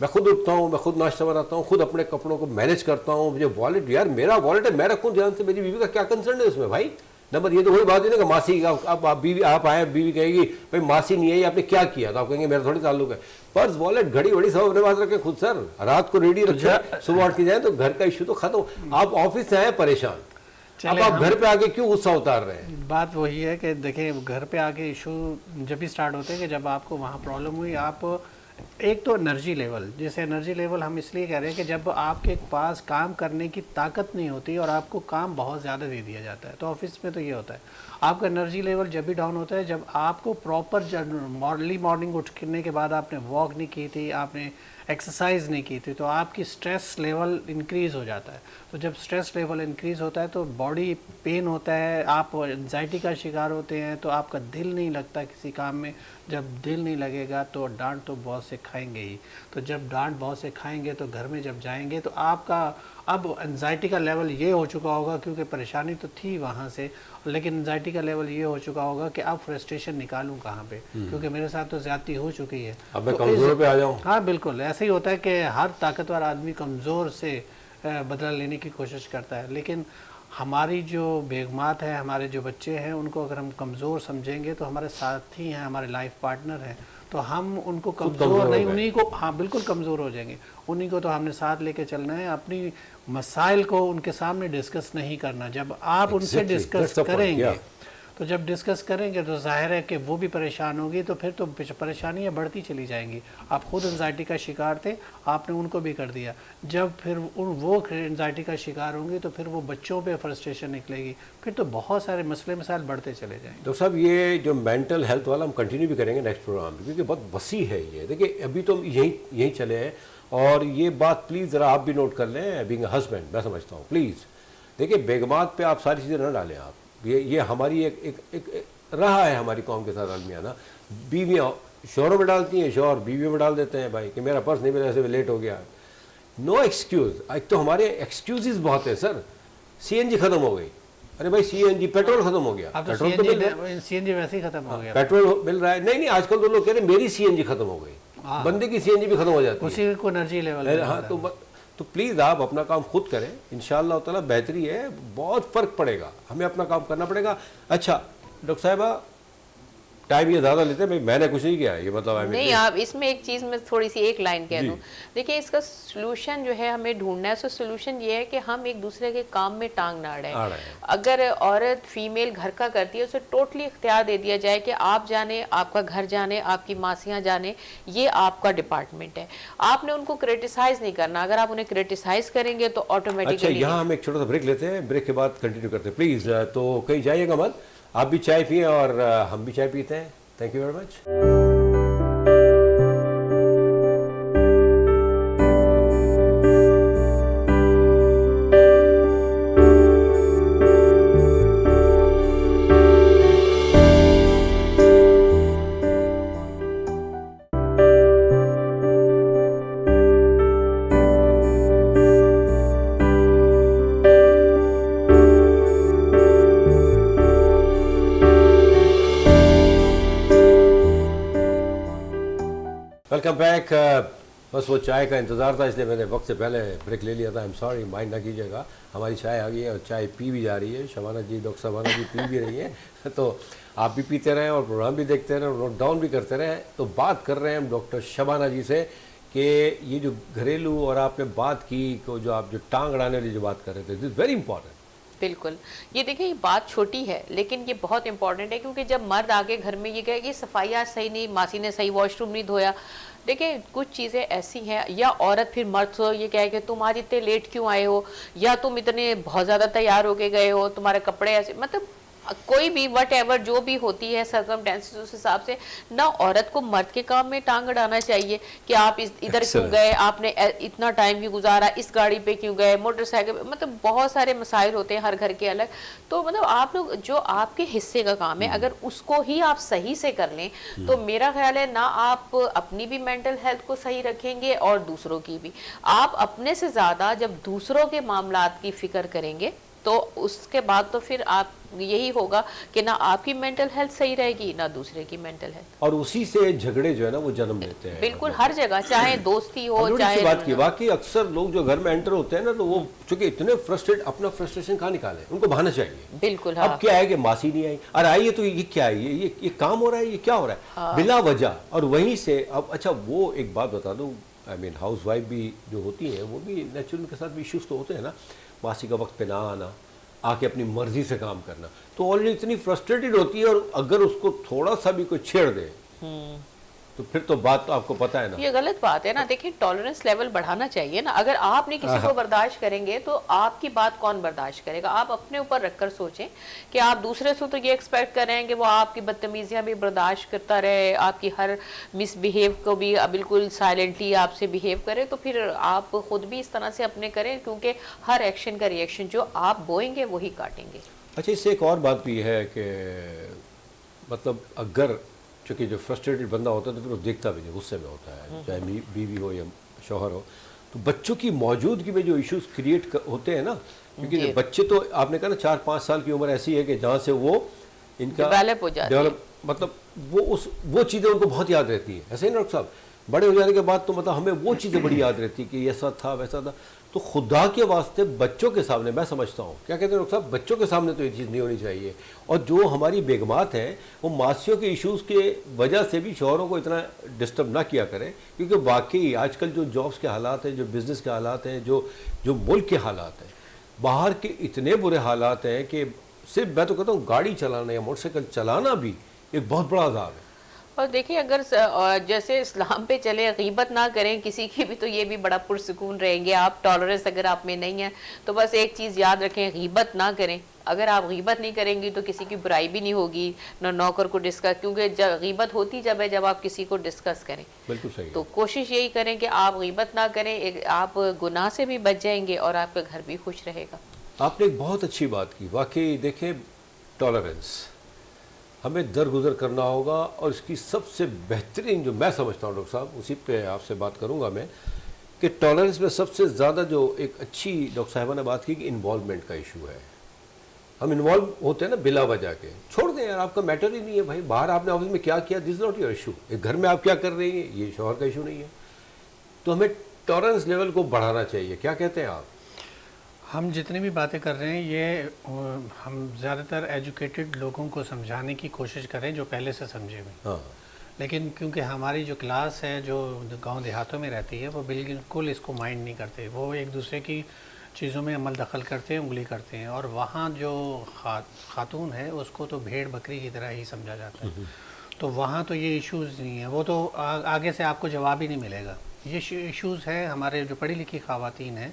[SPEAKER 1] मैं खुद उठता हूँ, मैं खुद नाश्ता बनाता हूँ, खुद अपने कपड़ों को मैनेज करता हूँ। मुझे वॉलेट, यार मेरा वॉलेट है, मैं रखूँ ध्यान से, मेरी बीवी का क्या कंसर्न है उसमें भाई। नंबर ये तो वही बात है ना कि मासी आप बीवी, आप आए, बीवी कहेगी भाई मासी नहीं है, ये आपने क्या किया, तो आप कहेंगे मेरा थोड़ी ताल्लुक है। पर्स, वॉलेट, घड़ी वड़ी सब अपने पास रखें खुद सर, रात को रेडी रखें, सुबह उठ के जाए तो घर का इशू तो खत्म। आप ऑफिस से आए परेशान, अब आप घर पे आके क्यों गुस्सा उतार रहे हैं?
[SPEAKER 3] बात वही है कि देखिए, घर पे आके इशू जब भी स्टार्ट होते हैं कि जब आपको वहाँ प्रॉब्लम हुई, आप एक तो एनर्जी लेवल, जैसे एनर्जी लेवल हम इसलिए कह रहे हैं कि जब आपके पास काम करने की ताकत नहीं होती और आपको काम बहुत ज़्यादा दे दिया जाता है, तो ऑफिस में तो ये होता है, आपका एनर्जी लेवल जब भी डाउन होता है जब आपको प्रॉपर अर्ली मॉर्निंग उठने के बाद आपने वॉक नहीं की थी, आपने एक्सरसाइज नहीं की थी, तो आपकी स्ट्रेस लेवल इंक्रीज़ हो जाता है। तो जब स्ट्रेस लेवल इंक्रीज़ होता है तो बॉडी पेन होता है, आप एंजाइटी का शिकार होते हैं, तो आपका दिल नहीं लगता किसी काम में। जब दिल नहीं लगेगा तो डांट तो बहुत से खाएंगे ही, तो जब डांट बहुत से खाएंगे तो घर में जब जाएंगे तो आपका अब एंजाइटी का लेवल ये हो चुका होगा, क्योंकि परेशानी तो थी वहाँ से, लेकिन एंजाइटी का लेवल ये हो चुका होगा कि अब फ्रस्ट्रेशन निकालूँ कहाँ पे, क्योंकि मेरे साथ तो ज़्यादती हो चुकी है।
[SPEAKER 1] अब मैं
[SPEAKER 3] तो
[SPEAKER 1] कमजोर पे आ जाऊँ?
[SPEAKER 3] हाँ बिल्कुल, ऐसे ही होता है कि हर ताकतवर आदमी कमज़ोर से बदला लेने की कोशिश करता है, लेकिन हमारी जो बेगमात है, हमारे जो बच्चे हैं, उनको अगर हम कमज़ोर समझेंगे तो हमारे साथी हैं, हमारे लाइफ पार्टनर हैं, तो हम उनको कमज़ोर नहीं, उन्हीं को, हाँ बिल्कुल कमज़ोर हो जाएंगे, उन्हीं को तो हमने साथ लेके चलना है। अपनी मसाइल को उनके सामने डिस्कस नहीं करना। जब आप उनसे डिस्कस करेंगे तो जब डिस्कस करेंगे तो जाहिर है कि वो भी परेशान होगी, तो फिर तो परेशानियाँ बढ़ती चली जाएंगी। आप खुद एंजाइटी का शिकार थे, आपने उनको भी कर दिया, जब फिर वो एंजाइटी का शिकार होंगे तो फिर वो बच्चों पे फ्रस्ट्रेशन निकलेगी, फिर तो बहुत सारे मसले मसाइल बढ़ते चले जाएंगे।
[SPEAKER 1] डॉक्टर साहब ये जो मेंटल हेल्थ वाला हम कंटिन्यू भी करेंगे नेक्स्ट प्रोग्राम में, क्योंकि बहुत वसी है ये। देखिए अभी तो यहीं चले हैं, और ये बात प्लीज़ ज़रा आप भी नोट कर लें, बीइंग अ हस्बैंड मैं समझता हूँ, प्लीज़ देखिए बेगमात पे आप सारी चीज़ें ना डालें। आप ये हमारी एक रहा है हमारी कौम के साथ अलमिया ना, बीवियाँ शोहरों में डालती हैं, शोहर बीवियों में डाल देते हैं भाई कि मेरा पर्स नहीं मिला, ऐसे लेट हो गया। No excuse. एक तो हमारे एक्सक्यूज़ बहुत है सर, सीएनजी ख़त्म हो गई, अरे भाई सीएनजी पेट्रोल खत्म हो गया, पेट्रोल तो मिल रहा है,
[SPEAKER 3] सीएनजी वैसे ही खत्म हो गया,
[SPEAKER 1] पेट्रोल मिल रहा है। नहीं आजकल तो लोग कह रहे हैं मेरी सीएनजी खत्म हो गई, बंदे की सीएनजी भी खत्म हो जाती है,
[SPEAKER 3] उसी को एनर्जी लेवल।
[SPEAKER 1] हाँ तो प्लीज़ आप अपना काम खुद करें, इंशाअल्लाह ताला बेहतरी है, बहुत फ़र्क पड़ेगा, हमें अपना काम करना पड़ेगा। अच्छा डॉक्टर साहिबा टाइम ये ज़्यादा लेते हैं भाई, मैंने कुछ नहीं किया ये मतलब
[SPEAKER 2] नहीं। आप इसमें एक चीज़ में थोड़ी सी एक लाइन कह दूँ, देखिए इसका सोल्यूशन जो है हमें ढूंढना है। सो सोल्यूशन ये है कि हम एक दूसरे के काम में टांग ना अड़ाएं। अगर औरत फीमेल घर का करती है उसे टोटली इख्तियार दे दिया जाए कि आप जाने, आपका घर जाने, आपकी मासियाँ जाने, ये आपका डिपार्टमेंट है, आपने उनको क्रिटिसाइज नहीं करना। अगर आप उन्हें क्रिटिसाइज करेंगे तो ऑटोमेटिकली।
[SPEAKER 1] अच्छा यहाँ हम एक छोटा सा ब्रेक लेते हैं, ब्रेक के बाद कंटिन्यू करते हैं प्लीज़। तो कहीं जाइएगा मत, आप भी चाय पिए और हम भी चाय पीते हैं। Thank you very much. Welcome back. बस वो चाय का इंतज़ार था इसलिए मैंने वक्त से पहले ब्रेक ले लिया था। आई एम सॉरी, माइंड ना कीजिएगा। हमारी चाय आ गई है और चाय पी भी जा रही है, शबाना जी, डॉक्टर शबाना जी पी भी रही है। तो आप भी पीते रहें और प्रोग्राम भी देखते रहें और नोट डाउन भी करते रहें। तो बात कर रहे हैं हम डॉक्टर शबाना जी से कि ये जो घरेलू और आपने बात की को जो आप जो टांग अड़ाने वाली जो बात कर रहे थे, दिस इज़ वेरी इंपॉर्टेंट।
[SPEAKER 2] बिल्कुल, ये देखिए ये बात छोटी है लेकिन ये बहुत इंपॉर्टेंट है, क्योंकि जब मर्द आके घर में ये कहे कि सफाई आज सही नहीं, मासी ने सही वॉशरूम नहीं धोया। देखिए कुछ चीज़ें ऐसी हैं, या औरत फिर मर्द को ये कहे कि तुम आज इतने लेट क्यों आए हो, या तुम इतने बहुत ज़्यादा तैयार होके गए हो, तुम्हारे कपड़े ऐसे, मतलब कोई भी वट एवर जो भी होती है सर्कमटेंसेस, उस हिसाब से ना औरत को मर्द के काम में टांग अड़ाना चाहिए कि आप इधर क्यों
[SPEAKER 1] Excellent.
[SPEAKER 2] गए, आपने इतना टाइम क्यों गुजारा, इस गाड़ी पे क्यों गए, मोटरसाइकिल पे, मतलब बहुत सारे मसाइल होते हैं हर घर के अलग। तो मतलब आप लोग जो आपके हिस्से का काम है अगर उसको ही आप सही से कर लें तो मेरा ख्याल है ना आप अपनी भी मेंटल हेल्थ को सही रखेंगे और दूसरों की भी। आप अपने से ज्यादा जब दूसरों के मामलात की फिक्र करेंगे तो उसके बाद तो फिर आप यही होगा कि ना आपकी मेंटल हेल्थ सही रहेगी ना दूसरे की मेंटल हेल्थ।
[SPEAKER 1] और उसी से झगड़े जो है ना वो जन्म लेते हैं।
[SPEAKER 2] बिल्कुल हर जगह, चाहे दोस्ती हो
[SPEAKER 1] हमने
[SPEAKER 2] चाहे
[SPEAKER 1] इससे बात की, वाकई अक्सर लोग जो घर में एंटर होते हैं ना तो वो चूंकि इतने फ्रस्ट्रेट, अपना फ्रस्ट्रेशन कहाँ निकाले, उनको बहाना चाहिए।
[SPEAKER 2] बिल्कुल। हाँ।
[SPEAKER 1] अब क्या है कि मासी नहीं आई, अरे आई है तो ये क्या है, ये काम हो रहा है, ये क्या हो रहा है, बिला वजह। और वहीं से अब अच्छा वो एक बात बता दूं, आई मीन हाउस वाइफ भी जो होती हैं वो भी नेचुरल के साथ भी इश्यूज तो होते हैं ना, मासी का वक्त पे ना आना, आके अपनी मर्जी से काम करना, तो ऑलरेडी इतनी फ्रस्ट्रेटेड होती है और अगर उसको थोड़ा सा भी कोई छेड़ दे तो फिर तो बात तो आपको पता है ना।
[SPEAKER 2] ये गलत बात है ना। देखिए टॉलरेंस लेवल बढ़ाना चाहिए ना। अगर आप नहीं किसी को बर्दाश्त करेंगे तो आपकी बात कौन बर्दाश्त करेगा। आप अपने ऊपर रखकर सोचें कि आप दूसरे से तो ये एक्सपेक्ट कर रहे हैं कि वो आपकी बदतमीजियां भी बर्दाश्त करता रहे, आपकी हर मिसबिहेव को भी बिल्कुल साइलेंटली आपसे बिहेव करे, तो फिर आप खुद भी इस तरह से अपने करें, क्योंकि हर एक्शन का रिएक्शन जो आप बोएंगे वही काटेंगे।
[SPEAKER 1] अच्छा, इससे एक और बात भी है कि मतलब अगर चूँकि जो फ्रस्ट्रेटेड बंदा होता है तो फिर वो देखता भी नहीं, गुस्से में होता है, चाहे बीवी हो या शौहर हो, तो बच्चों की मौजूदगी में जो इश्यूज क्रिएट होते हैं ना, क्योंकि बच्चे तो आपने कहा ना 4-5 साल की उम्र ऐसी है कि जहाँ से वो इनका
[SPEAKER 2] डेवलप हो जाती है,
[SPEAKER 1] मतलब वो चीज़ें उनको बहुत याद रहती हैं। ऐसे ही ना डॉक्टर साहब, बड़े हो जाने के बाद तो मतलब हमें वो चीज़ें बड़ी याद रहती कि ऐसा था वैसा था। तो खुदा के वास्ते बच्चों के सामने, मैं समझता हूँ, क्या कहते हैं डॉक्टर साहब, बच्चों के सामने तो ये चीज़ नहीं होनी चाहिए। और जो हमारी बेगमात हैं वो मासियों के इश्यूज़ के वजह से भी शौहरों को इतना डिस्टर्ब ना किया करें, क्योंकि वाकई आजकल जो जॉब्स के हालात हैं, जो बिज़नेस के हालात हैं, जो मुल्क के हालात हैं, बाहर के इतने बुरे हालात हैं कि सिर्फ मैं तो कहता हूँ गाड़ी चलाना या मोटरसाइकिल चलाना भी एक बहुत बड़ा अज़ाब है।
[SPEAKER 2] और देखिए अगर जैसे इस्लाम पे चले, गीबत ना करें किसी की भी, तो ये भी बड़ा पुरसुकून रहेंगे आप। टॉलरेंस अगर आप में नहीं है तो बस एक चीज़ याद रखें, गीबत ना करें। अगर आप गीबत नहीं करेंगी तो किसी की बुराई भी नहीं होगी, ना नौकर को डिस्कस, क्योंकि गीबत होती जब है जब आप किसी को डिस्कस करें।
[SPEAKER 1] बिल्कुल सही।
[SPEAKER 2] तो कोशिश यही करें कि आप गीबत ना करें, आप गुनाह से भी बच जाएंगे और आपका घर भी खुश रहेगा।
[SPEAKER 1] आपने एक बहुत अच्छी बात की, वाकई देखें टॉलरेंस हमें दरगुजर करना होगा, और इसकी सबसे बेहतरीन जो मैं समझता हूँ डॉक्टर साहब, उसी पे आपसे बात करूँगा मैं, कि टॉलरेंस में सबसे ज़्यादा जो एक अच्छी डॉक्टर साहिबा ने बात की कि इन्वॉल्वमेंट का इशू है। हम इन्वॉल्व होते हैं ना बिला वजह के, छोड़ दें यार, आपका मैटर ही नहीं है भाई, बाहर आपने ऑफिस में क्या किया, this is not your issue. एक घर में आप क्या कर रही हैं ये शौहर का इशू नहीं है। तो हमें टॉलरेंस लेवल को बढ़ाना चाहिए, क्या कहते हैं आप?
[SPEAKER 3] हम जितनी भी बातें कर रहे हैं ये हम ज़्यादातर एजुकेटेड लोगों को समझाने की कोशिश करें जो पहले से समझे हुए।
[SPEAKER 1] हाँ,
[SPEAKER 3] लेकिन क्योंकि हमारी जो क्लास है जो गांव देहातों में रहती है वो बिल्कुल इसको माइंड नहीं करते, वो एक दूसरे की चीज़ों में अमल दखल करते हैं, उंगली करते हैं, और वहाँ जो खातून है उसको तो भेड़ बकरी की तरह ही समझा जाता है। तो वहाँ तो ये इश्यूज़ नहीं है, वो तो आगे से आपको जवाब ही नहीं मिलेगा। ये इश्यूज़ हैं हमारे जो पढ़ी लिखी ख़वातीन हैं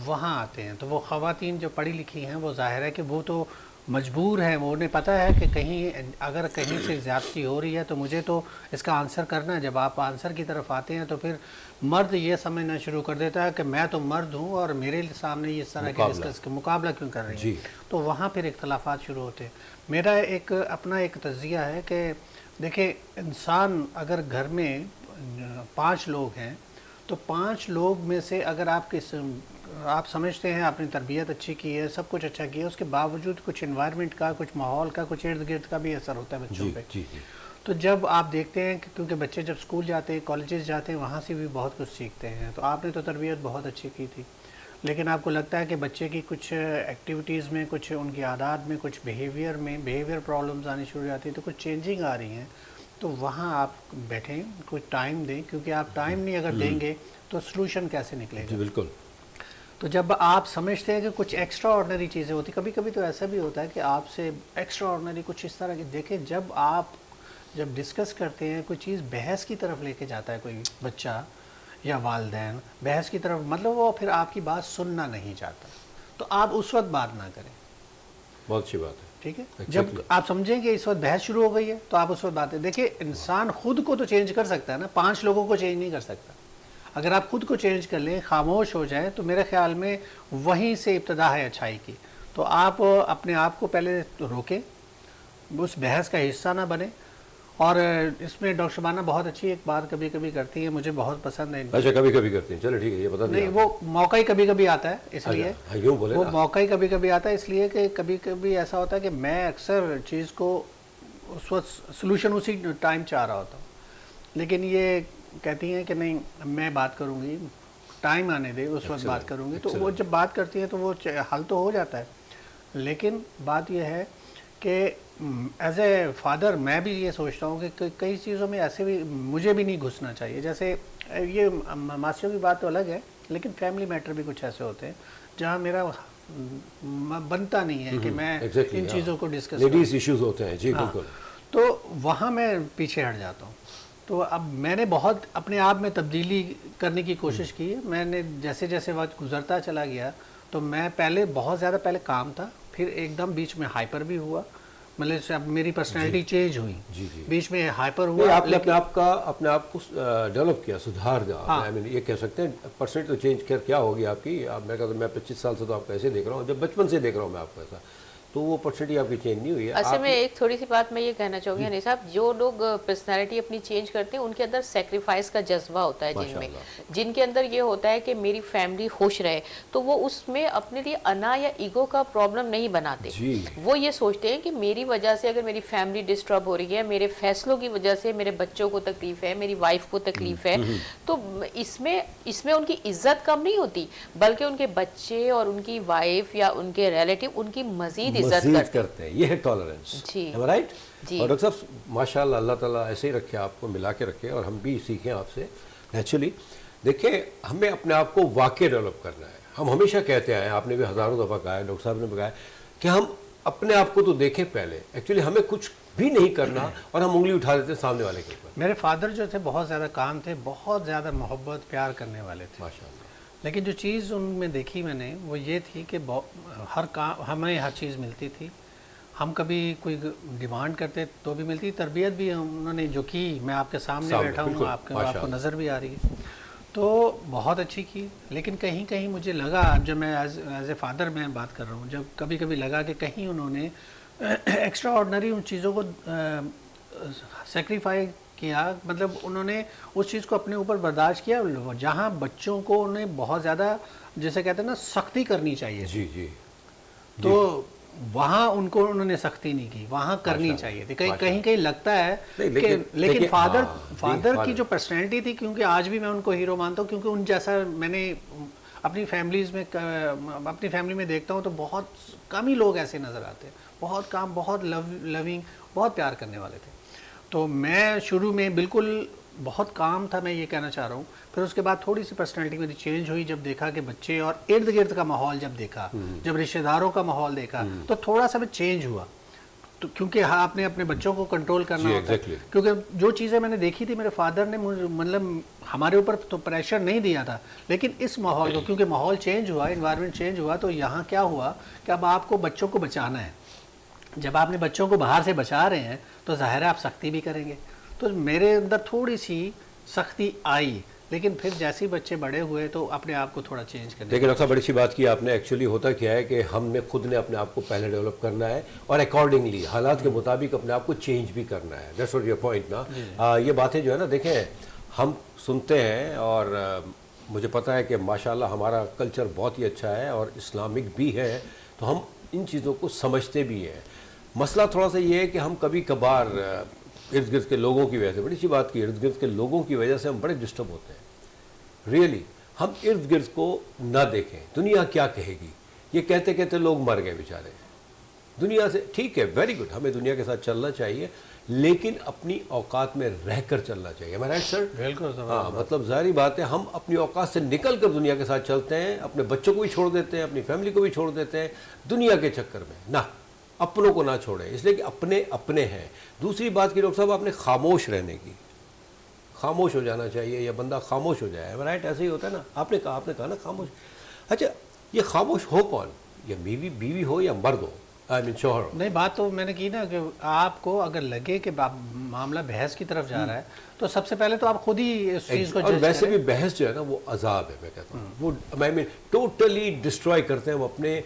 [SPEAKER 3] वहाँ आते हैं। तो वो ख़वातीन जो पढ़ी लिखी हैं वो ज़ाहिर है कि वो तो मजबूर हैं, वो उन्हें पता है कि कहीं अगर कहीं से ज़्यादती हो रही है तो मुझे तो इसका आंसर करना है। जब आप आंसर की तरफ आते हैं तो फिर मर्द ये समझना शुरू कर देता है कि मैं तो मर्द हूँ और मेरे सामने इस तरह के डिस्कस के मुकाबला क्यों कर रही है। तो वहाँ फिर इख्तलाफात शुरू होते हैं। मेरा एक अपना एक तज़िया है कि देखिए, इंसान अगर घर में 5 लोग हैं तो 5 लोग में से अगर आप समझते हैं आपने तरबियत अच्छी की है, सब कुछ अच्छा किया, उसके बावजूद कुछ इन्वायरमेंट का, कुछ माहौल का, कुछ इर्द गिर्द का भी असर होता है बच्चों पे। तो जब आप देखते हैं कि क्योंकि बच्चे जब स्कूल जाते हैं, कॉलेजेस जाते हैं, वहाँ से भी बहुत कुछ सीखते हैं। तो आपने तो तरबियत बहुत अच्छी की थी, लेकिन आपको लगता है कि बच्चे की कुछ एक्टिविटीज़ में, कुछ उनकी आदत में, कुछ बिहेवियर प्रॉब्लम्स आनी शुरू हो जाती है, तो कुछ चेंजिंग आ रही हैं। तो वहाँ आप बैठें, कुछ टाइम दें, क्योंकि आप टाइम नहीं अगर देंगे तो सलूशन कैसे निकलेगा।
[SPEAKER 1] बिल्कुल।
[SPEAKER 3] तो जब आप समझते हैं कि कुछ एक्स्ट्रा ऑर्डनरी चीज़ें होती, कभी कभी तो ऐसा भी होता है कि आपसे एक्स्ट्रा ऑर्डनरी कुछ इस तरह की, देखें जब डिस्कस करते हैं कोई चीज़ बहस की तरफ लेके जाता है कोई बच्चा या वालिदैन बहस की तरफ, मतलब वो फिर आपकी बात सुनना नहीं चाहता, तो आप उस वक्त बात ना करें।
[SPEAKER 1] बहुत अच्छी बात है।
[SPEAKER 3] ठीक है।
[SPEAKER 1] Exactly.
[SPEAKER 3] जब आप समझें कि इस वक्त बहस शुरू हो गई है तो आप उस वक्त बातें देखिए। इंसान खुद को तो चेंज कर सकता है ना, 5 लोगों को चेंज नहीं कर सकता। अगर आप खुद को चेंज कर लें, खामोश हो जाएं, तो मेरे ख्याल में वहीं से इब्तदा है अच्छाई की। तो आप अपने आप को पहले रोकें, उस बहस का हिस्सा ना बने। और इसमें डॉक्टर शबाना बहुत अच्छी एक बात कभी कभी करती है, मुझे बहुत पसंद है।
[SPEAKER 1] अच्छा, कभी कभी करते हैं, चलो ठीक है, ये बता
[SPEAKER 3] नहीं, वो मौका ही कभी कभी आता है, इसलिए
[SPEAKER 1] अच्छा, यूँ बोले
[SPEAKER 3] वो
[SPEAKER 1] ना।
[SPEAKER 3] मौका ही कभी कभी आता है, इसलिए कि कभी कभी ऐसा होता है कि मैं अक्सर चीज़ को उस वक्त सोल्यूशन उसी टाइम चाह रहा होता हूँ, लेकिन ये कहती हैं कि नहीं, मैं बात करूँगी, टाइम आने दे, उस वक्त बात करूँगी। तो वो जब बात करती है तो वो हल तो हो जाता है। लेकिन बात यह है कि एज ए फादर मैं भी ये सोचता हूँ कि कई चीज़ों में ऐसे भी मुझे भी नहीं घुसना चाहिए। जैसे ये मासियों की बात तो अलग है, लेकिन फैमिली मैटर भी कुछ ऐसे होते हैं जहाँ मेरा बनता नहीं है कि मैं इन चीज़ों को डिस्कस करूं।
[SPEAKER 1] लेडीज इश्यूज होते हैं जी, बिल्कुल।
[SPEAKER 3] तो वहाँ मैं पीछे हट जाता हूँ। तो अब मैंने बहुत अपने आप में तब्दीली करने की कोशिश की है। मैंने जैसे जैसे वक्त गुजरता चला गया, तो मैं पहले बहुत ज़्यादा पहले काम था, फिर एकदम बीच में हाइपर भी हुआ, मतलब अब मेरी पर्सनैलिटी चेंज हुई।
[SPEAKER 1] जी जी।
[SPEAKER 3] बीच में हाइपर हुआ।
[SPEAKER 1] आपने अपने आप को डेवलप किया, सुधार दिया। आई मीन ये कह सकते हैं परसेंट तो चेंज कर क्या होगी आपकी। आप मैं कहता हूँ, मैं 25 साल से तो आपको ऐसे देख रहा हूँ, जब बचपन से देख रहा हूँ मैं आपको ऐसा, तो वो परसेंट ही आपकी चेंज नहीं हुई है।
[SPEAKER 2] असल में एक थोड़ी सी बात मैं ये कहना चाहूँगी हनी साहब, जो लोग पर्सनालिटी अपनी चेंज करते हैं उनके अंदर सेक्रीफाइस का जज्बा होता है, जिनके अंदर ये होता है कि मेरी फैमिली खुश रहे, तो वो उसमें अपने लिए अना या ईगो का प्रॉब्लम नहीं बनाते। वो ये सोचते हैं कि मेरी वजह से अगर मेरी फैमिली डिस्टर्ब हो रही है, मेरे फैसलों की वजह से मेरे बच्चों को तकलीफ है, मेरी वाइफ को तकलीफ है, तो इसमें उनकी इज्जत कम नहीं होती, बल्कि उनके बच्चे और उनकी वाइफ या उनके रिलेटिव उनकी मजीद इज्जत करते हैं।
[SPEAKER 1] ये है टॉलरेंस, राइट। और डॉक्टर साहब माशाल्लाह, अल्लाह ताला ऐसे ही रखे, आपको मिला के रखे, और हम भी सीखें आपसे नेचुरली। देखिए, हमें अपने आप को वाकई डेवलप करना है। हम हमेशा कहते आए, आपने भी हज़ारों दफ़ा कहा है, डॉक्टर साहब ने भी कहा है कि हम अपने आप को तो देखें पहले। एक्चुअली हमें कुछ भी नहीं करना और हम उंगली उठा देते सामने वाले के ऊपर।
[SPEAKER 3] मेरे फादर जो थे बहुत ज़्यादा काम थे, बहुत ज़्यादा मोहब्बत प्यार करने वाले थे
[SPEAKER 1] माशाल्लाह।
[SPEAKER 3] लेकिन जो चीज़ उनमें देखी मैंने वो ये थी कि हर काम हमें हर चीज़ मिलती थी। हम कभी कोई डिमांड करते तो भी मिलती, तरबियत भी उन्होंने जो की, मैं आपके सामने बैठा हूँ, आपको नज़र भी आ रही है, तो बहुत अच्छी की। लेकिन कहीं कहीं मुझे लगा, जब मैं एज ए फादर मैं बात कर रहा हूँ, जब कभी कभी लगा कि कहीं उन्होंने एक्स्ट्रा ऑर्डनरी उन चीज़ों को सेक्रीफाई किया, मतलब उन्होंने उस चीज़ को अपने ऊपर बर्दाश्त किया, जहाँ बच्चों को उन्हें बहुत ज़्यादा, जैसे कहते हैं ना, सख्ती करनी चाहिए।
[SPEAKER 1] जी जी।
[SPEAKER 3] तो वहाँ उन्होंने सख्ती नहीं की, वहाँ करनी चाहिए थी। कहीं लगता है कि लेकिन फादर की जो पर्सनैलिटी थी, क्योंकि आज भी मैं उनको हीरो मानता हूँ, क्योंकि उन जैसा मैंने अपनी फैमिली में देखता हूँ तो बहुत कम ही लोग ऐसे नज़र आते हैं। बहुत काम, बहुत लविंग, बहुत प्यार करने वाले थे। तो मैं शुरू में बिल्कुल बहुत काम था, मैं ये कहना चाह रहा हूँ। फिर उसके बाद थोड़ी सी पर्सनैलिटी मेरी चेंज हुई, जब देखा कि बच्चे और इर्द गिर्द का माहौल जब देखा, जब रिश्तेदारों का माहौल देखा, तो थोड़ा सा मैं चेंज हुआ। तो क्योंकि हाँ, आपने अपने बच्चों को कंट्रोल करना होता है। क्योंकि जो चीज़ें मैंने देखी थी, मेरे फादर ने मतलब हमारे ऊपर तो प्रेशर नहीं दिया था, लेकिन इस माहौल को, क्योंकि माहौल चेंज हुआ, इन्वायरमेंट चेंज हुआ, तो यहाँ क्या हुआ कि अब आपको बच्चों को बचाना है। जब आपने बच्चों को बाहर से बचा रहे हैं तो ज़ाहिर है आप सख्ती भी करेंगे। तो मेरे अंदर थोड़ी सी सख्ती आई, लेकिन फिर जैसे ही बच्चे बड़े हुए तो अपने आप को थोड़ा चेंज करने।
[SPEAKER 1] देखिए डॉक्टर साहब, बड़ी अच्छी बात की आपने। एक्चुअली होता क्या है कि हमने खुद ने अपने आप को पहले डेवलप करना है और अकॉर्डिंगली हालात के मुताबिक अपने आप को चेंज भी करना है। दैट्स व्हाट योर पॉइंट ना। ये बातें जो है ना, देखें, हम सुनते हैं और मुझे पता है कि माशाल्लाह हमारा कल्चर बहुत ही अच्छा है और इस्लामिक भी है, तो हम इन चीज़ों को समझते भी हैं। मसला थोड़ा सा ये है कि हम कभी कभार इर्द गिर्द के लोगों की वजह से, बड़ी अच्छी बात की, इर्द गिर्द के लोगों की वजह से हम बड़े डिस्टर्ब होते हैं। रियली हम इर्द गिर्द को ना देखें, दुनिया क्या कहेगी, ये कहते कहते लोग मर गए बेचारे दुनिया से। ठीक है, वेरी गुड, हमें दुनिया के साथ चलना चाहिए, लेकिन अपनी औकात में रहकर चलना चाहिए। हमारा राइट सर?
[SPEAKER 3] बिल्कुल।
[SPEAKER 1] हाँ, मतलब जाहिर बात है, हम अपनी औकात से निकल कर दुनिया के साथ चलते हैं, अपने बच्चों को भी छोड़ देते हैं, अपनी फैमिली को भी छोड़ देते हैं दुनिया के चक्कर में। ना, अपनों को ना छोड़ें, इसलिए कि अपने अपने हैं। दूसरी बात की डॉक्टर साहब, आपने खामोश रहने की, खामोश हो जाना चाहिए, या बंदा खामोश हो जाए, राइट? ऐसे ही होता है ना। आपने कहा ना खामोश। अच्छा, ये खामोश हो कौन? या बीवी हो या मर्द हो, आई मीन शोहर।
[SPEAKER 3] नहीं, बात तो मैंने की ना कि आपको अगर लगे कि मामला बहस की तरफ जा रहा है तो सबसे पहले तो आप खुद ही इस चीज़ को
[SPEAKER 1] और
[SPEAKER 3] जज
[SPEAKER 1] वैसे
[SPEAKER 3] करें।
[SPEAKER 1] भी बहस जो है ना वो अजाब है, मैं कहता हूँ वो आई मीन टोटली डिस्ट्रॉय करते हैं हम अपने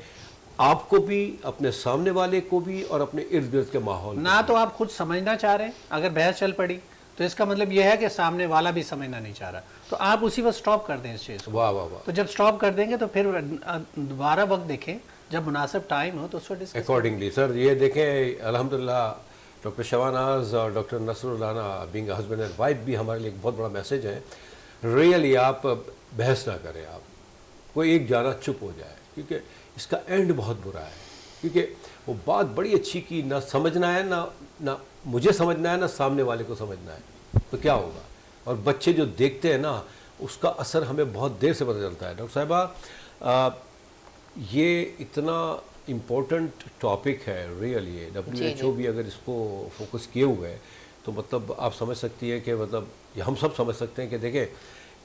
[SPEAKER 1] आपको भी, अपने सामने वाले को भी और अपने इर्द गिर्द के माहौल
[SPEAKER 3] ना तो आप खुद समझना चाह रहे हैं, अगर बहस चल पड़ी तो इसका मतलब यह है कि सामने वाला भी समझना नहीं चाह रहा, तो आप उसी वक्त स्टॉप कर दें इस चीज़ को।
[SPEAKER 1] वाह वाह वाह।
[SPEAKER 3] तो जब स्टॉप कर देंगे तो फिर दोबारा वक्त देखें, जब मुनासिब टाइम हो तो उस पर डिस्कस
[SPEAKER 1] अकॉर्डिंगली सर ये देखें, अल्हम्दुलिल्लाह डॉक्टर शबानाज और doctor Nasrullana being husband and wife भी हमारे लिए एक बहुत बड़ा मैसेज है। रियली आप बहस ना करें, आप कोई एक जाना चुप हो जाए, क्योंकि इसका एंड बहुत बुरा है। क्योंकि वो बात बड़ी अच्छी की ना समझना है, ना मुझे समझना है, ना सामने वाले को समझना है, तो क्या होगा। और बच्चे जो देखते हैं ना उसका असर हमें बहुत देर से पता चलता है। डॉक्टर साहिबा ये इतना इम्पोर्टेंट टॉपिक है रियली, WHO भी अगर इसको फोकस किए हुए है तो मतलब आप समझ सकती है कि मतलब ये हम सब समझ सकते हैं कि देखें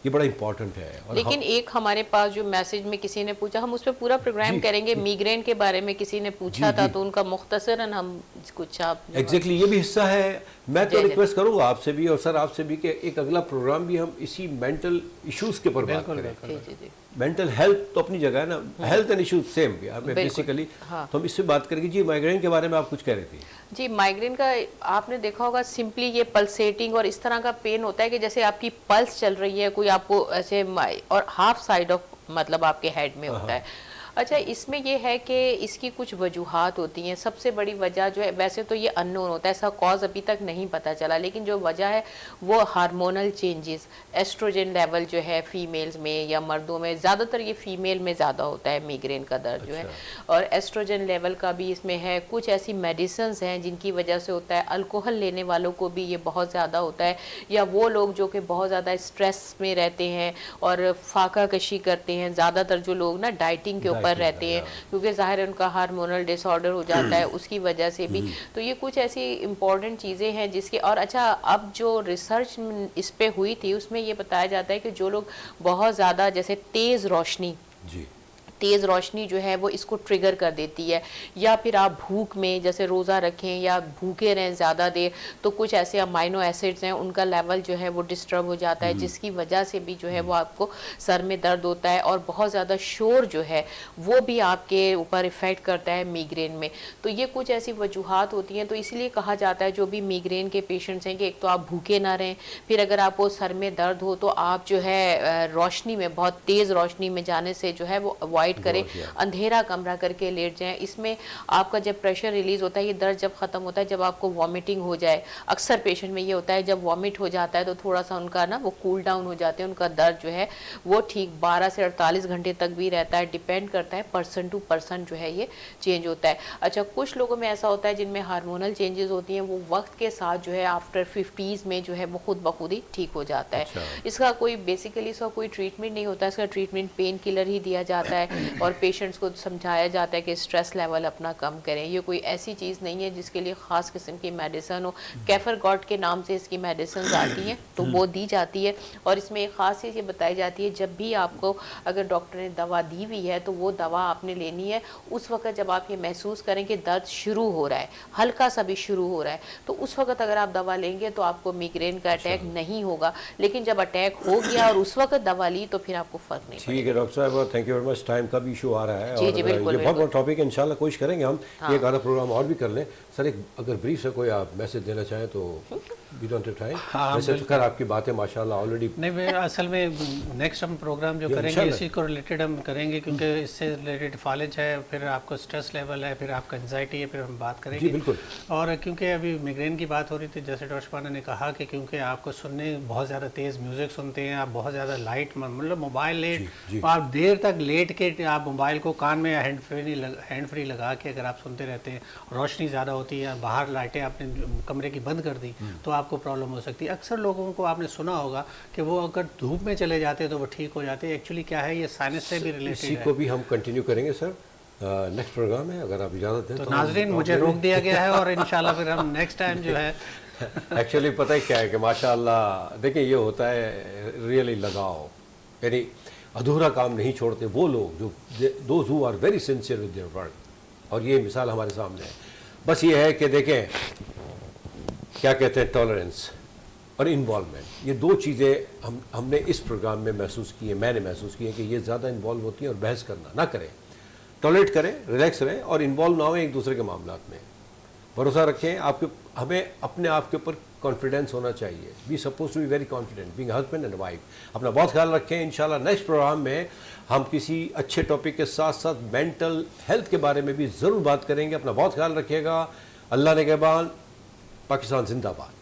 [SPEAKER 1] ये बड़ा इम्पोर्टेंट है। और
[SPEAKER 2] लेकिन एक हमारे पास जो मैसेज में किसी ने पूछा, हम उस पर पूरा प्रोग्राम करेंगे, मिग्रेन के बारे में किसी ने पूछा था तो उनका मुख्तसरन हम कुछ आप
[SPEAKER 1] एग्जैक्टली ये भी हिस्सा है। मैं तो रिक्वेस्ट करूंगा आपसे भी और सर आपसे भी कि एक अगला प्रोग्राम भी हम इसी मेंटल इश्यूज के ऊपर बात करें।
[SPEAKER 2] जी।
[SPEAKER 1] मेंटल हेल्थ तो अपनी जगह है ना, health and issues same basically.
[SPEAKER 2] हाँ।
[SPEAKER 1] तो हम इससे बात करेंगे। जी माइग्रेन के बारे में आप कुछ कह रही थी।
[SPEAKER 2] जी, माइग्रेन का आपने देखा होगा, सिंपली ये पल्सेटिंग और इस तरह का पेन होता है कि जैसे आपकी पल्स चल रही है, कोई आपको ऐसे और हाफ साइड ऑफ मतलब आपके हेड में होता है। अच्छा, इसमें ये है कि इसकी कुछ वजूहात होती हैं। सबसे बड़ी वजह जो है, वैसे तो ये अननोन होता है, इसका कॉज अभी तक नहीं पता चला, लेकिन जो वजह है वो हार्मोनल चेंजेस, एस्ट्रोजन लेवल जो है फीमेल्स में या मर्दों में, ज़्यादातर ये फीमेल में ज़्यादा होता है मिग्रेन का दर्द जो है। और एस्ट्रोजन लेवल का भी इसमें है। कुछ ऐसी मेडिसिन्स हैं जिनकी वजह से होता है। अल्कोहल लेने वालों को भी ये बहुत ज़्यादा होता है, या वो लोग जो कि बहुत ज़्यादा स्ट्रेस में रहते हैं और फाका कशी करते हैं, ज़्यादातर जो लोग ना डाइटिंग के ऊपर रहते हैं, क्योंकि ज़ाहिर है उनका हार्मोनल डिसऑर्डर हो जाता है उसकी वजह से भी। तो ये कुछ ऐसी इंपॉर्टेंट चीज़ें हैं जिसके, और अच्छा अब जो रिसर्च इस पे हुई थी उसमें ये बताया जाता है कि जो लोग बहुत ज़्यादा जैसे तेज़ रोशनी, तेज़ रोशनी जो है वो इसको ट्रिगर कर देती है, या फिर आप भूख में जैसे रोज़ा रखें या भूखे रहें ज़्यादा देर, तो कुछ ऐसे अमाइनो एसिड्स हैं उनका लेवल जो है वो डिस्टर्ब हो जाता है, जिसकी वजह से भी जो है वो आपको सर में दर्द होता है। और बहुत ज़्यादा शोर जो है वो भी आपके ऊपर इफ़ेक्ट करता है मिग्रेन में। तो ये कुछ ऐसी वजूहात होती हैं। तो इसलिए कहा जाता है जो भी मिग्रेन के पेशेंट्स हैं कि एक तो आप भूखे ना रहें, फिर अगर आपको सर में दर्द हो तो आप जो है रोशनी में, बहुत तेज़ रोशनी में जाने से जो है वो अवॉइड करें, अंधेरा कमरा करके लेट जाएं। इसमें आपका जब प्रेशर रिलीज होता है, ये दर्द जब खत्म होता है जब आपको वॉमिटिंग हो जाए, अक्सर पेशेंट में ये होता है जब वॉमिट हो जाता है तो थोड़ा सा उनका ना वो कूल डाउन हो जाते हैं, उनका दर्द जो है वो ठीक 12 से 48 घंटे तक भी रहता है। डिपेंड करता है पर्सन टू पर्सन जो है ये चेंज होता है। अच्छा, कुछ लोगों में ऐसा होता है जिनमें हार्मोनल चेंजेस होती हैं, वो वक्त के साथ जो है आफ्टर 50s में जो है वो खुद ब खुद ही ठीक हो जाता है। इसका कोई बेसिकली इसका कोई ट्रीटमेंट नहीं होता, इसका ट्रीटमेंट पेन किलर ही दिया जाता है और पेशेंट्स को समझाया जाता है कि स्ट्रेस लेवल अपना कम करें। ये कोई ऐसी चीज़ नहीं है जिसके लिए ख़ास किस्म की मेडिसिन हो। कैफर गॉड के नाम से इसकी मेडिसिन आती हैं तो वो दी जाती है। और इसमें एक ख़ास चीज़ ये बताई जाती है, जब भी आपको अगर डॉक्टर ने दवा दी हुई है तो वो दवा आपने लेनी है उस वक्त जब आप ये महसूस करें कि दर्द शुरू हो रहा है, हल्का सा भी शुरू हो रहा है, तो उस वक्त अगर आप दवा लेंगे तो आपको मिग्रेन का अटैक नहीं होगा। लेकिन जब अटैक हो गया और उस वक्त दवा ली तो फिर आपको फ़र्क नहीं पड़ेगा।
[SPEAKER 1] ठीक है डॉक्टर साहब, thank you very much. Time का भी इशू आ रहा है
[SPEAKER 2] जी,
[SPEAKER 1] और
[SPEAKER 2] जी, बिल्कुल,
[SPEAKER 1] ये बहुत बड़ा टॉपिक है। इंशाल्लाह कोशिश करेंगे हम एक आधा प्रोग्राम और भी कर लें। सर एक अगर ब्रीफ से कोई आप मैसेज देना चाहें तो वी डोंट हैव टाइम। वैसे तो खैर आपकी बातें माशाल्लाह ऑलरेडी
[SPEAKER 3] नहीं, मैं असल में नेक्स्ट हम प्रोग्राम जो करेंगे इसी को रिलेटेड हम करेंगे, क्योंकि इससे रिलेटेड फॉलेज है, फिर आपको स्ट्रेस लेवल है, फिर आपका एंजाइटी है, फिर हम बात करेंगे।
[SPEAKER 1] जी बिल्कुल।
[SPEAKER 3] और क्योंकि अभी मिग्रेन की बात हो रही थी, जैसे डॉक्टर शबाना ने कहा कि क्योंकि आपको सुनने बहुत ज़्यादा तेज़ म्यूज़िक सुनते हैं, आप बहुत ज़्यादा लाइट मतलब मोबाइल लेट, आप देर तक लेट के आप मोबाइल को कान में हैंड फ्री लगा के अगर आप सुनते रहते हैं, रोशनी ज़्यादा होती है, बाहर लाइटें आपने कमरे की बंद कर दी तो आपको प्रॉब्लम हो सकती है। अक्सर लोगों को आपने सुना होगा कि वो अगर धूप में चले जाते हैं तो वो ठीक हो जाते हैं। एक्चुअली क्या है, ये साइनस से भी रिलेटेड है।
[SPEAKER 1] इसी को भी हम कंटिन्यू करेंगे सर नेक्स्ट प्रोग्राम है, अगर आप इजाज़त दें
[SPEAKER 3] तो नाजरीन मुझे रोक दिया गया है और इंशाल्लाह फिर हम नेक्स्ट टाइम जो है
[SPEAKER 1] एक्चुअली पता है क्या है कि माशाल्लाह देखिए ये होता है रियली लगाव, यानी अधूरा काम नहीं छोड़ते वो लोग जो those who are very sincere with their work, और ये मिसाल हमारे सामने है। बस ये है कि देखें क्या कहते हैं, टॉलरेंस और इन्वॉल्वमेंट, ये दो चीज़ें हमने इस प्रोग्राम में महसूस की है, मैंने महसूस की है कि ये ज़्यादा इन्वॉल्व होती हैं और बहस करना ना करें, टॉलरेट करें, रिलैक्स रहें और इन्वॉल्व ना हो एक दूसरे के मामलात में। भरोसा रखें, हमें अपने आप के ऊपर कॉन्फिडेंस होना चाहिए। We suppose to be very confident being husband and wife. अपना बहुत ख्याल रखें। इंशाल्लाह नेक्स्ट प्रोग्राम में हम किसी अच्छे टॉपिक के साथ साथ मेंटल हेल्थ के बारे में भी ज़रूर बात करेंगे। अपना बहुत ख्याल रखिएगा। अल्लाह ने कहबान, पाकिस्तान जिंदाबाद।